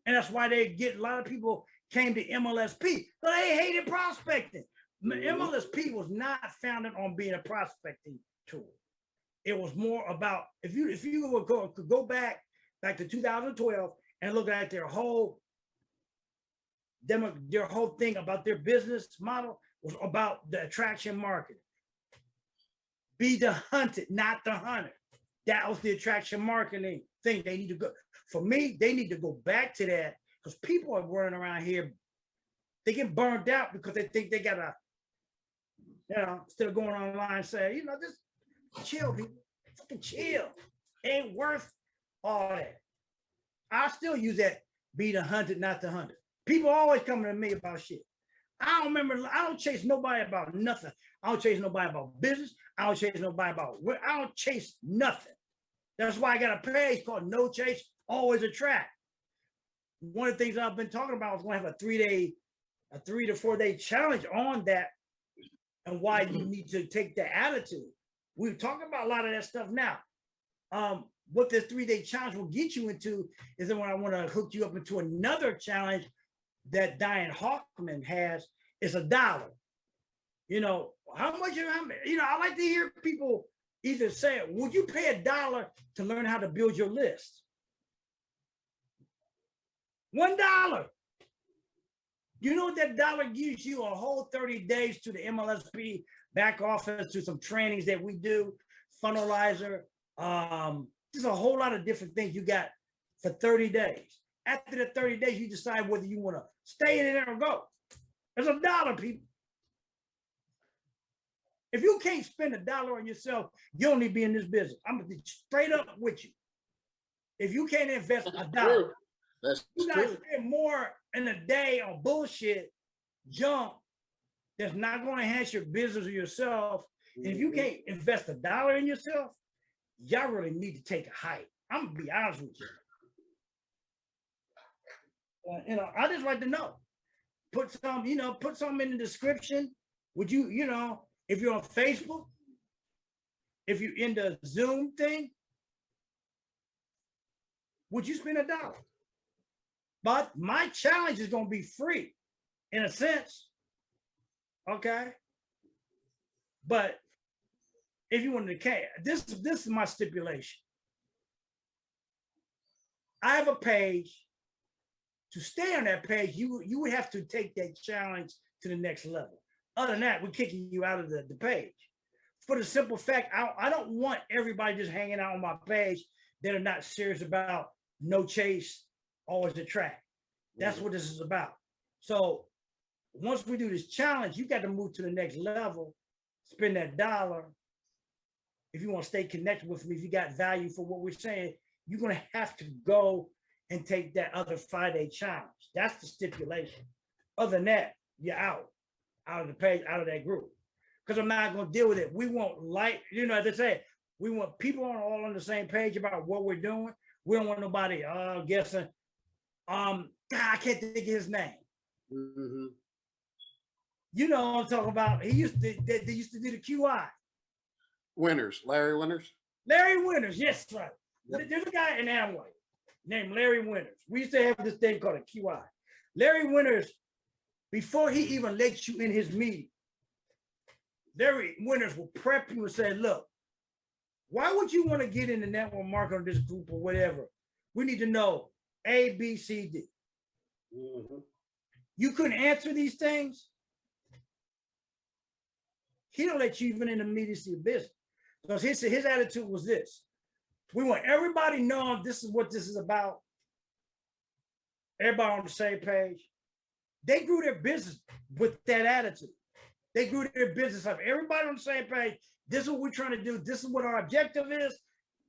And that's why they get a lot of people came to MLSP, but they hated prospecting. MLSP was not founded on being a prospecting tool. It was more about, if you could go back to 2012 and look at their whole thing about their business model was about the attraction marketing. Be the hunted, not the hunter. That was the attraction marketing thing. They need to go. For me, they need to go back to that, because people are running around here. They get burned out because they think they gotta, instead of going online and say, just chill, people. Fucking chill. It ain't worth all that. I still use that, be the hunted, not the hunter. People always coming to me about shit. I don't chase nobody about nothing. I don't chase nobody about business. I don't chase nobody about I don't chase nothing. That's why I got a page called No Chase, Always Attract. One of the things I've been talking about is going to have a 3 to 4 day challenge on that, and why you need to take the attitude. We're talking about a lot of that stuff now. What this 3-day challenge will get you into is then when I want to hook you up into another challenge that Diane Hawkman has, is $1. How much? I like to hear people either say, would you pay $1 to learn how to build your list? $1. You know that dollar gives you a whole 30 days to the MLSP back office, to some trainings that we do, Funnelizer. There's a whole lot of different things you got for 30 days. After the 30 days, you decide whether you want to stay in there or go. There's $1, people. If you can't spend $1 on yourself, you don't need to be in this business. I'm gonna be straight up with you. If you can't invest $1, you gotta spend more in a day on bullshit, junk that's not going to enhance your business or yourself. And if you can't invest $1 in yourself, y'all really need to take a hike. I'm gonna be honest with you. I just like to know. Put some in the description. Would you, if you're on Facebook, if you're in the Zoom thing, would you spend $1? But my challenge is going to be free, in a sense. Okay. But if you want to care, this is my stipulation. I have a page. To stay on that page, you would have to take that challenge to the next level. Other than that, we're kicking you out of the page. For the simple fact, I don't want everybody just hanging out on my page that are not serious about No Chase, Always Attract. That's what this is about. So once we do this challenge, you got to move to the next level, spend that $1. If you want to stay connected with me, if you got value for what we're saying, you're going to have to go and take that other 5-day challenge. That's the stipulation. Other than that, you're out of the page, out of that group. Because I'm not going to deal with it. We want as they say, we want people all on the same page about what we're doing. We don't want nobody guessing. God, I can't think of his name. Mm-hmm. You know what I'm talking about. They used to do the QI. Larry Winters. Larry Winters, yes, right. Yep. There's a guy in Amway named Larry Winters. We used to have this thing called a QI. Larry Winters, before he even lets you in his meeting, Larry Winters will prep you and say, look, why would you want to get in the network marketing of this group or whatever? We need to know A, B, C, D. Mhm. You couldn't answer these things, he don't let you even in the immediacy of business. Because his attitude was this: we want everybody knowing this is what this is about. Everybody on the same page. They grew their business with that attitude. They grew their business up. Everybody on the same page. This is what we're trying to do. This is what our objective is.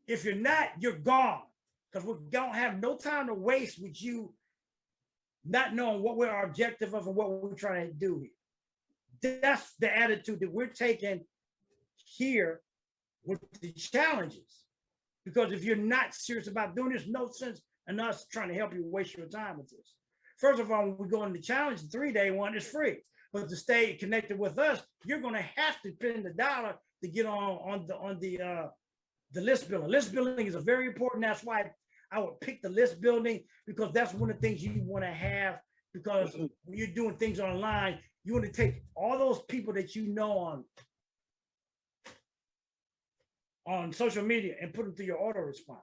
If you're not, you're gone. Because we don't have no time to waste with you not knowing what we're our objective of and what we're trying to do here. That's the attitude that we're taking here with the challenges. Because if you're not serious about doing this, no sense in us trying to help you waste your time with this. First of all, when we go into the challenge, the 3-day one is free. But to stay connected with us, you're going to have to spend $1 to get on the list building. List building is a very important. That's why I would pick the list building, because that's one of the things you want to have. Because when you're doing things online, you want to take all those people that you know on social media and put them through your autoresponder.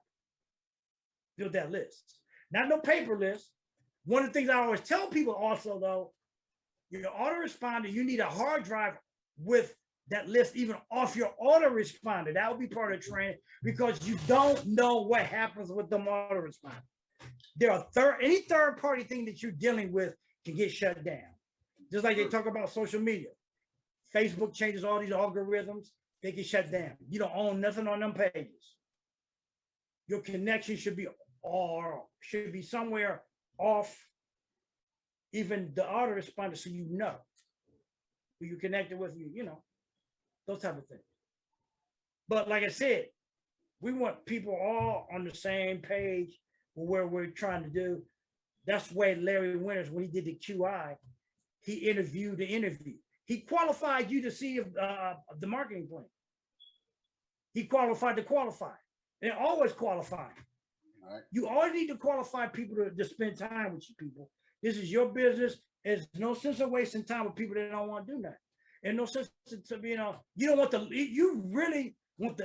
Build that list. Not no paper list. One of the things I always tell people also, though, your autoresponder, you need a hard drive with that list even off your autoresponder. That would be part of training, because you don't know what happens with the autoresponder. There are any third party thing that you're dealing with can get shut down. Just like they talk about social media. Facebook changes all these algorithms, they get shut down. You don't own nothing on them pages. Your connection should be somewhere off even the autoresponder, so you know who you connected with, you know, those type of things. But like I said, we want people all on the same page with where we're trying to do. That's why Larry Winters, when he did the QI, he interviewed the interview. He qualified you to see the marketing plan. He qualified to qualify. And always qualifying. Right. You always need to qualify people to spend time with you people. This is your business. There's no sense of wasting time with people that don't want to do that. And no sense to you don't want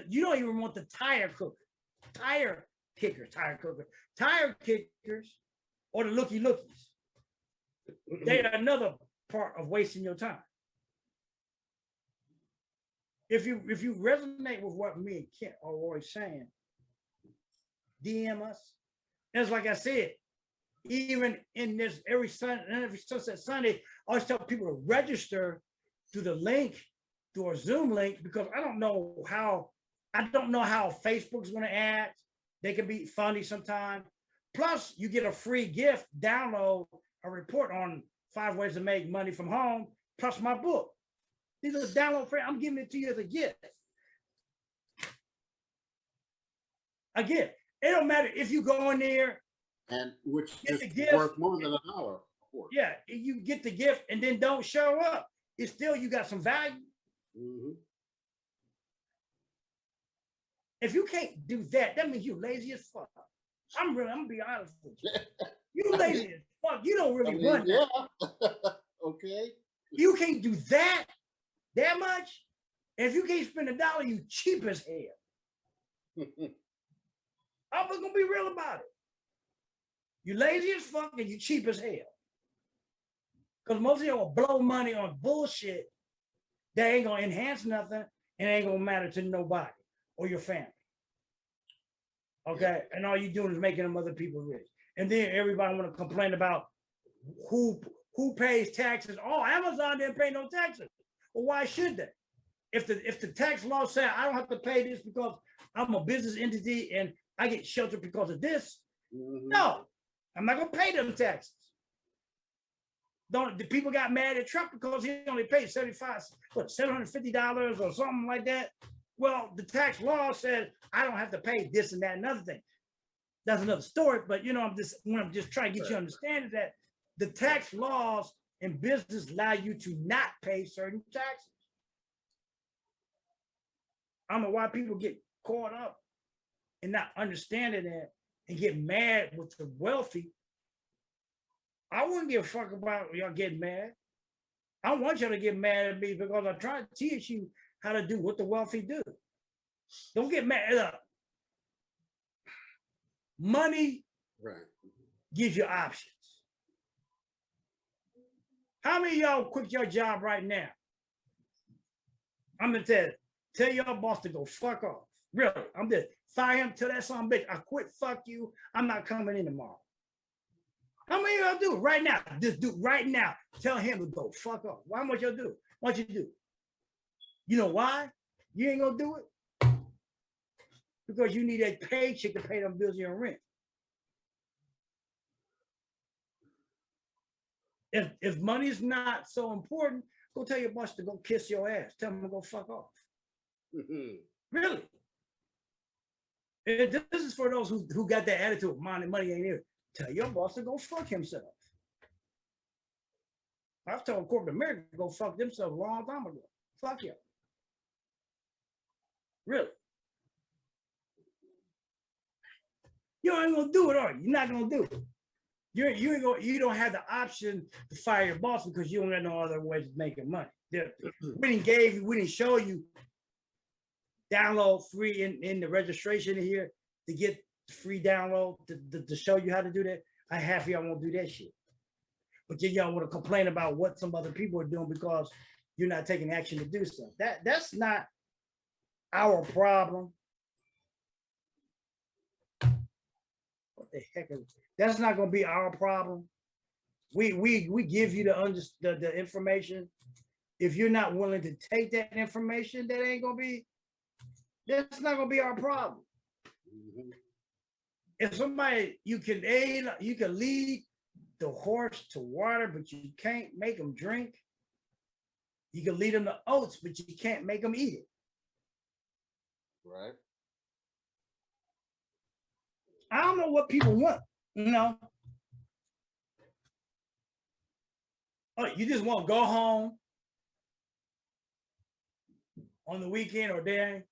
you don't even want the tire kickers, or the lookies. They are another part of wasting your time. If you resonate with what me and Kent are always saying, DM us. And it's like I said, even in this every Sunset Sunday, I always tell people to register through the link, through our Zoom link, because I don't know how Facebook's going to act. They can be funny sometimes. Plus, you get a free gift, download a report on 5 ways to make money from home, plus my book. These are download free. I'm giving it to you as a gift. A gift. It don't matter if you go in there, and which is gift, worth more than $1. Yeah, you get the gift and then don't show up. It's still, you got some value. Mm-hmm. If you can't do that, that means you're lazy as fuck. I'm gonna be honest with you. You lazy as fuck. You don't really run that. Yeah. Okay. You can't do that much. And if you can't spend $1, you cheap as hell. I'm gonna be real about it. You lazy as fuck and you cheap as hell. Because most of you will blow money on bullshit that ain't gonna enhance nothing and ain't gonna matter to nobody or your family. Okay, and all you doing is making them other people rich. And then everybody want to complain about who pays taxes. Oh, Amazon didn't pay no taxes. Well, why should they? If the tax law said I don't have to pay this because I'm a business entity and I get sheltered because of this, no, I'm not gonna pay them taxes. The people got mad at Trump because he only paid $750 or something like that. Well, the tax law said I don't have to pay this and that and other thing. That's another story. But I'm just trying to get you to understand is that the tax laws in business allow you to not pay certain taxes. I don't know why people get caught up and not understanding that and get mad with the wealthy. I wouldn't give a fuck about y'all getting mad. I want y'all to get mad at me because I'm trying to teach you how to do what the wealthy do. Don't get mad. Money gives you options. How many of y'all quit your job right now? I'm gonna tell your boss to go fuck off. Really, I'm just fire him. Tell that son bitch, I quit. Fuck you. I'm not coming in tomorrow. How many of y'all do right now? Just do right now. Tell him to go fuck off. Why would y'all do? What you do? You know why? You ain't gonna do it because you need that paycheck to pay them bills and your rent. If money's not so important, go tell your boss to go kiss your ass. Tell him to go fuck off. Really. And this is for those who got that attitude, money ain't here. Tell your boss to go fuck himself. I've told corporate America to go fuck themselves a long time ago. Fuck you. Really. You ain't gonna do it, are you? You're not gonna do it. You don't have the option to fire your boss because you don't have no other ways of making money. We didn't show you download free in the registration here to get free download to show you how to do that. I half of y'all won't do that shit. But then y'all want to complain about what some other people are doing because you're not taking action to do stuff. That's not our problem. What the heck is that's not going to be our problem. We give you the information. If you're not willing to take that information, that's not going to be our problem. Mm-hmm. If somebody you can lead the horse to water, but you can't make them drink. You can lead them to oats, but you can't make them eat it. Right. I don't know what people want, you know. Oh, you just want to go home on the weekend or day,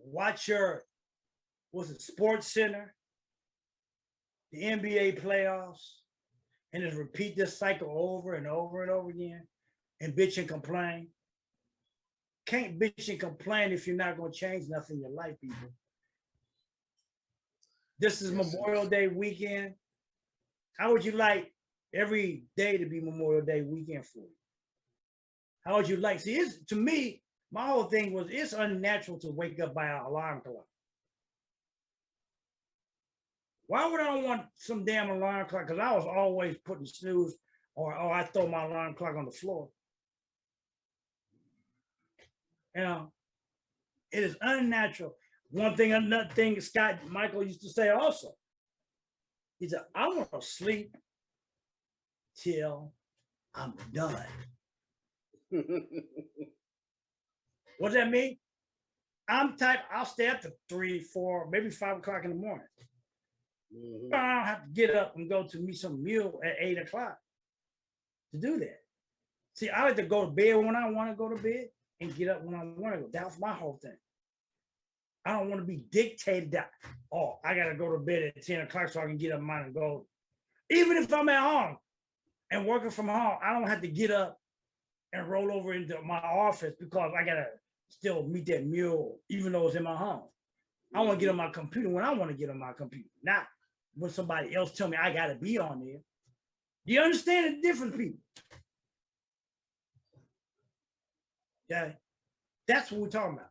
watch your Sports Center, the NBA playoffs, and just repeat this cycle over and over and over again and bitch and complain. Can't bitch and complain if you're not going to change nothing in your life, people. This is Memorial Day weekend. How would you like every day to be Memorial Day weekend for you? How would you like? See, to me, my whole thing was it's unnatural to wake up by an alarm clock. Why would I want some damn alarm clock? Because I was always putting snooze or I throw my alarm clock on the floor. You know, it is unnatural. Another thing Scott Michael used to say also. He said, I want to sleep till I'm done. What does that mean? I'll stay up to 3, 4, maybe 5 o'clock in the morning. Mm-hmm. I don't have to get up and go to meet some meal at 8 o'clock to do that. See, I like to go to bed when I want to go to bed and get up when I want to go. That was my whole thing. I don't want to be dictated that, oh, I got to go to bed at 10 o'clock so I can get up mine and go. Even if I'm at home and working from home, I don't have to get up and roll over into my office because I got to still meet that meal, even though it's in my home. I want to get on my computer when I want to get on my computer, not when somebody else tell me I got to be on there. Do you understand the difference, people? Yeah, that's what we're talking about.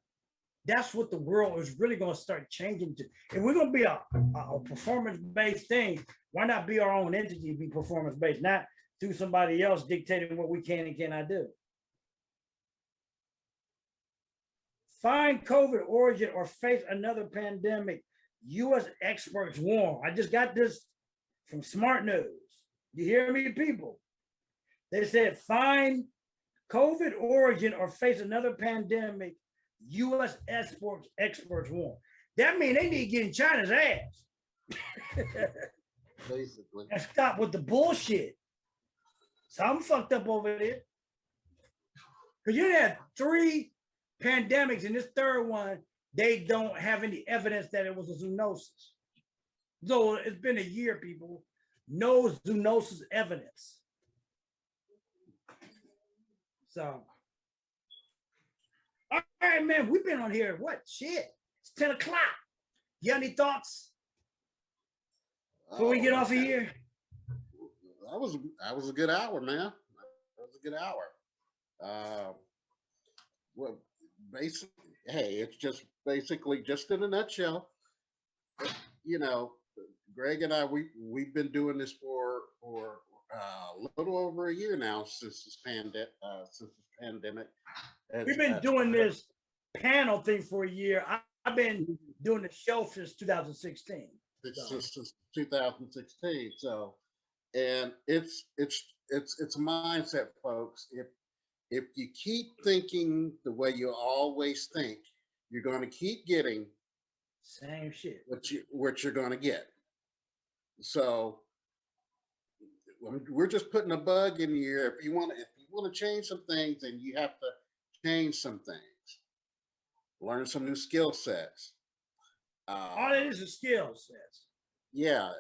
That's what the world is really going to start changing to. If we're going to be a performance-based thing, why not be our own entity, be performance-based, not through somebody else dictating what we can and cannot do? Find COVID origin or face another pandemic. U.S. experts warn. I just got this from Smart News. You hear me, people? They said find COVID origin or face another pandemic. U.S. experts warn. That means they need to get in China's ass. Basically. And stop with the bullshit. Something fucked up over there. Because you had 3 pandemics, and this third one, they don't have any evidence that it was a zoonosis. So it's been a year, people. No zoonosis evidence. So, all right, man, we've been on here. What shit? It's 10 o'clock. You got any thoughts before we get off of here? that was a good hour, man. That was a good hour. Uh, well, basically, hey, it's just basically just in a nutshell. You know, Greg and I, we've been doing this for a little over a year now since this pandemic. We've Has, been doing this panel thing for a year. I've been doing the show since 2016. since 2016. So, and it's a mindset, folks. If you keep thinking the way you always think, you're going to keep getting Same shit. what you're going to get. So we're just putting a bug in here. If you want to change some things, then you have to change some things, learn some new skill sets. All Um, it is skill sets. yeah,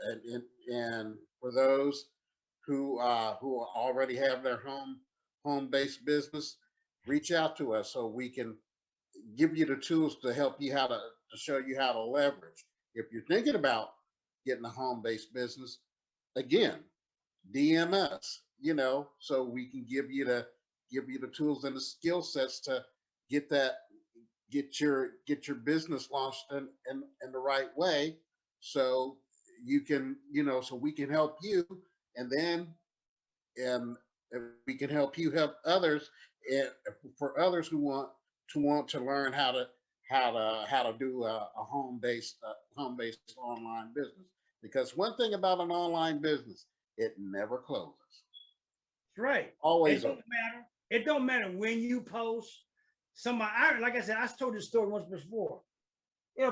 and for those who already have their home based business, reach out to us so we can give you the tools to help you to show you how to leverage. If you're thinking about getting a home based business, again, DM us, so we can give you the tools and the skill sets to get that get your business launched in the right way, so you can, so we can help you, and then and we can help you help others, and for others who want to learn how to do a home based online business, because one thing about an online business, it never closes, Right. always It open. don't matter. It don't matter when you post. Like I said, I told this story once before.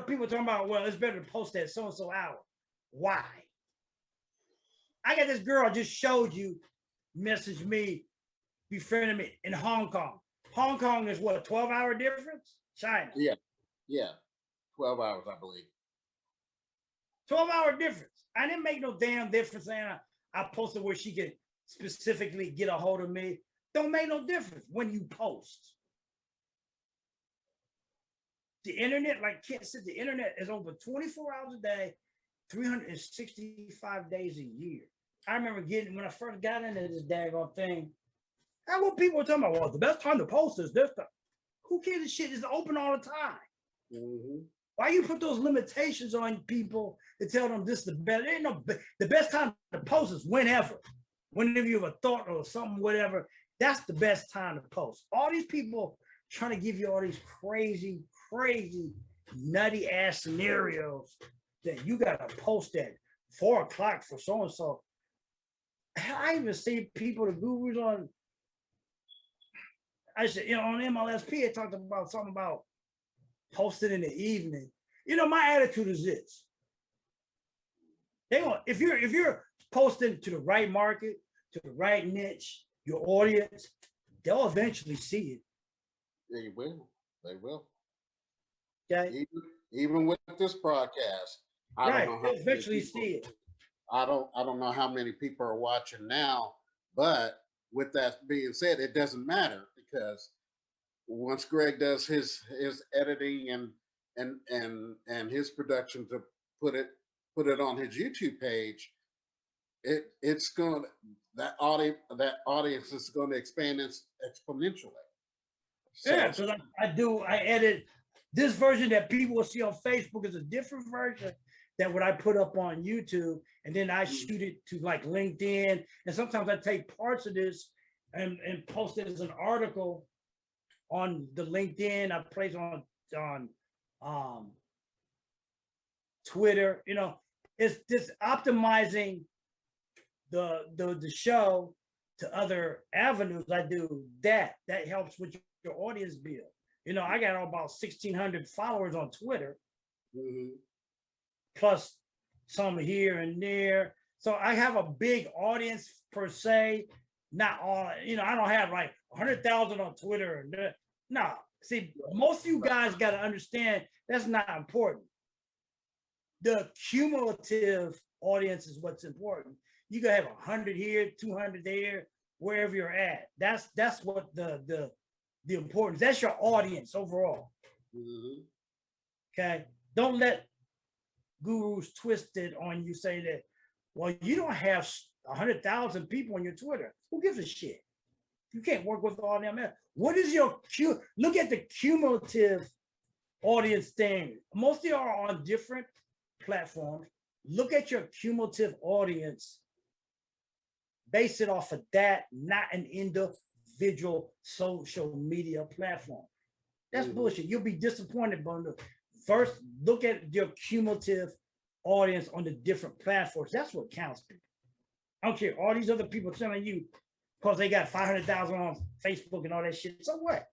People talking about, well, it's better to post at so and so hour. Why? I got this girl I just showed you message me, befriended me in Hong Kong. Hong Kong is what, 12-hour difference? China. Yeah, 12 hours, I believe. 12-hour difference. I didn't make no damn difference saying I posted where she could specifically get a hold of me. Don't make no difference when you post. The internet, like Kent said, the internet is over 24 hours a day, 365 days a year. I remember when I first got into this daggone thing, and what people were talking about, well, the best time to post is this time. Who cares? This shit is open all the time. Mm-hmm. Why you put those limitations on people to tell them this is the best? There ain't no, the best time to post is whenever you have a thought or something, whatever. That's the best time to post. All these people trying to give you all these crazy, nutty ass scenarios that you got to post at 4 o'clock for so and so. I even see people, the gurus on, on MLSP, it talked about something about posting in the evening. My attitude is this: if you're posting to the right market, to the right niche, your audience, they'll eventually see it. They will. They will. Okay. Even with this broadcast, I right. don't know They'll eventually see it. I don't know how many people are watching now, but with that being said, it doesn't matter, because once Greg does his editing and his production to put it on his YouTube page, it's going that audience is going to expand exponentially. So, yeah, because I edit this version that people will see on Facebook is a different version than what I put up on YouTube, and then I shoot it to like LinkedIn, and sometimes I take parts of this and post it as an article on the LinkedIn. I place on Twitter. It's just optimizing the show to other avenues. I do that helps with your audience build. I got about 1,600 followers on Twitter, plus some here and there. So I have a big audience per se. Not all, I don't have like 100,000 on Twitter. No, see, most of you guys got to understand that's not important. The cumulative audience is what's important. You gotta have 100 here, 200 there, wherever you're at. That's what the importance. That's your audience overall. Okay, don't let gurus twist it on you, say that, well, you don't have 100,000 people on your Twitter. Who gives a shit? You can't work with all them. What is your look at the cumulative audience thing. Most of you are on different platforms. Look at your cumulative audience. Base it off of that, not an individual social media platform. That's bullshit. You'll be disappointed, Bundle. First, look at your cumulative audience on the different platforms. That's what counts, people. I don't care. All these other people telling you because they got 500,000 on Facebook and all that shit. So what?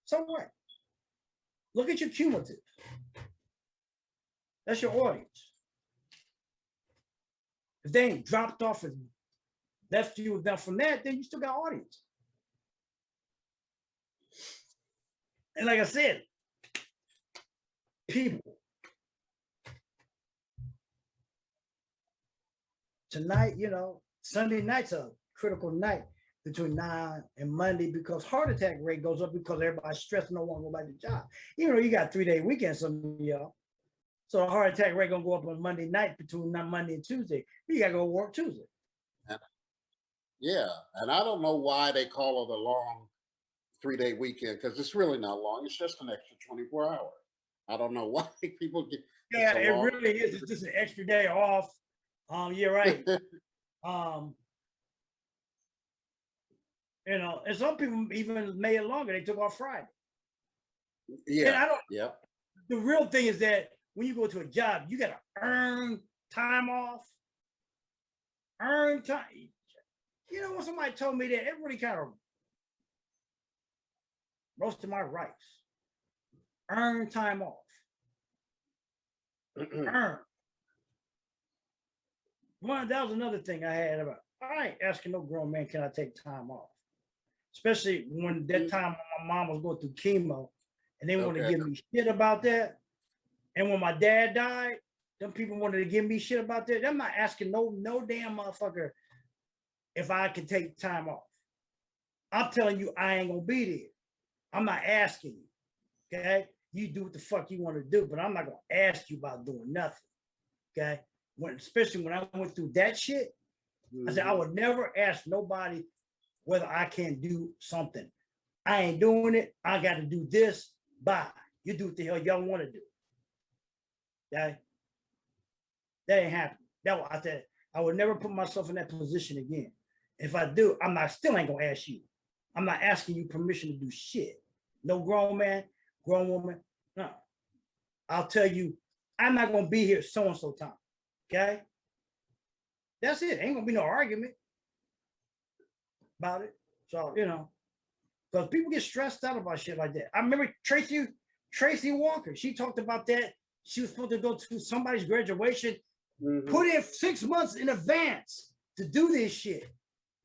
So what? Look at your cumulative. That's your audience. If they ain't dropped off and left you with them from that, then you still got audience. And like I said, people. Tonight, you know, Sunday night's a critical night between 9 and Monday because heart attack rate goes up because everybody's stressed and don't want to go back to the job. Even though you got 3-day weekends, some of y'all. So the heart attack rate gonna go up on Monday night between Monday and Tuesday. You gotta go work Tuesday. Yeah, and I don't know why they call it a long 3-day weekend because it's really not long. It's just an extra 24 hours. I don't know why people get. Yeah, it really is. It's just an extra day off. You're right. You know, and some people even made it longer. They took off Friday. Yeah. And I don't. Yeah. The real thing is that when you go to a job, you gotta earn time off. Earn time. You know, when somebody told me that, it really kind of roasted my rice. Earn time off. Earn. That was another thing I had about. I ain't asking no grown man, can I take time off? Especially when that time when my mom was going through chemo and they wanted to give me shit about that. And when my dad died, them people wanted to give me shit about that. I'm not asking no damn motherfucker if I can take time off. I'm telling you, I ain't gonna be there. I'm not asking you. Okay, you do what the fuck you want to do, but I'm not gonna ask you about doing nothing. Okay, especially when I went through that shit, I said I would never ask nobody whether I can do something. I ain't doing it. I got to do this. Bye. You do what the hell y'all want to do. Okay, that ain't happening. I said I would never put myself in that position again. If I do, still ain't gonna ask you. I'm not asking you permission to do shit. No grown man, grown woman. No. I'll tell you, I'm not gonna be here so-and-so time. Okay? That's it. Ain't gonna be no argument about it. So, you know, because people get stressed out about shit like that. I remember Tracy Walker. She talked about that. She was supposed to go to somebody's graduation, put in 6 months in advance to do this shit.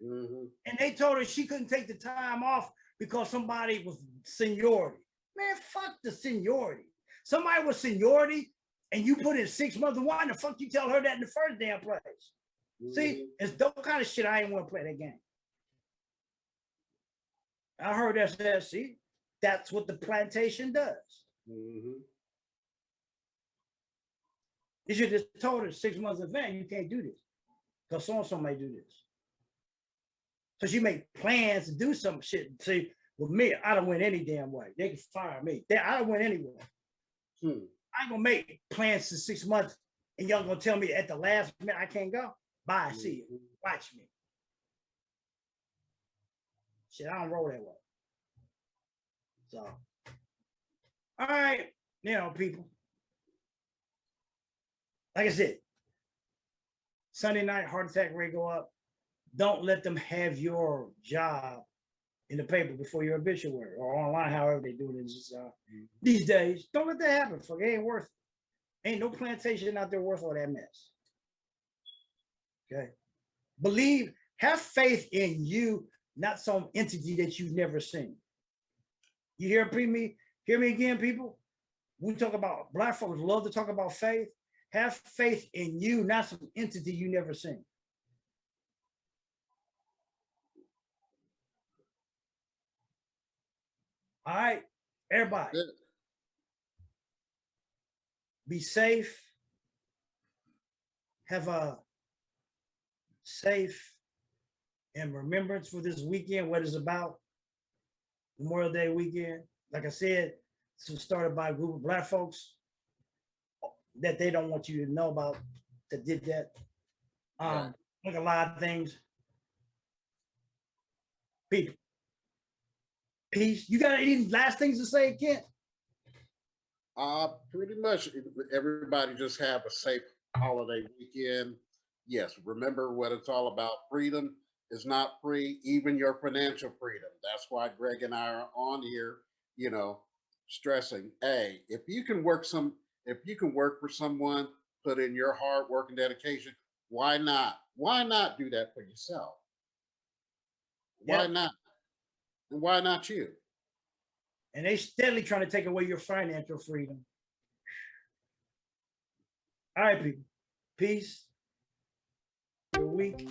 And they told her she couldn't take the time off because somebody was seniority. Man, fuck the seniority. Somebody was seniority and you put in 6 months. Why the fuck you tell her that in the first damn place? See, it's that kind of shit. I ain't want to play that game. I heard that. See, that's what the plantation does. You should just told her 6 months in advance, you can't do this because so-and-so may do this. So she made plans to do some shit. See, with me, I don't win any damn way. They can fire me. I don't win anyway. I ain't gonna make plans for 6 months and y'all gonna tell me at the last minute I can't go. Bye, see you. Watch me. Shit, I don't roll that way. So, all right, you know, people. Like I said, Sunday night heart attack rate go up. Don't let them have your job in the paper before your obituary or online, however they do it these days. Don't let that happen. Fuck, it ain't worth it. Ain't no plantation out there worth all that mess. Okay. Have faith in you, not some entity that you've never seen. You hear me again, people? We talk about, Black folks love to talk about faith. Have faith in you, not some entity you never seen. All right, everybody. Be safe. have a safe and remembrance for this weekend, what it's about. Memorial Day weekend. Like I said, this was started by a group of Black folks that they don't want you to know about that did that. Yeah. Like a lot of things. People. Peace. You got any last things to say, Kent? Pretty much everybody just have a safe holiday weekend. Yes, remember what it's all about. Freedom is not free, even your financial freedom. That's why Greg and I are on here, you know, stressing, hey, if you can work for someone, put in your hard work and dedication, why not? Why not do that for yourself? Why Yep. not? And why not you? And they steadily trying to take away your financial freedom. All right, people. Peace. Your week.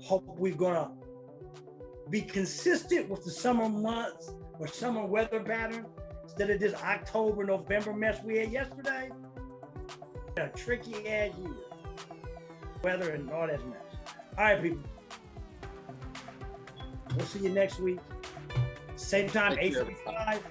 Hope we're gonna be consistent with the summer months or summer weather pattern instead of this October, November mess we had yesterday. A tricky ass year. Weather and all that mess. All right, people. We'll see you next week. Same time, Take care. 8:45.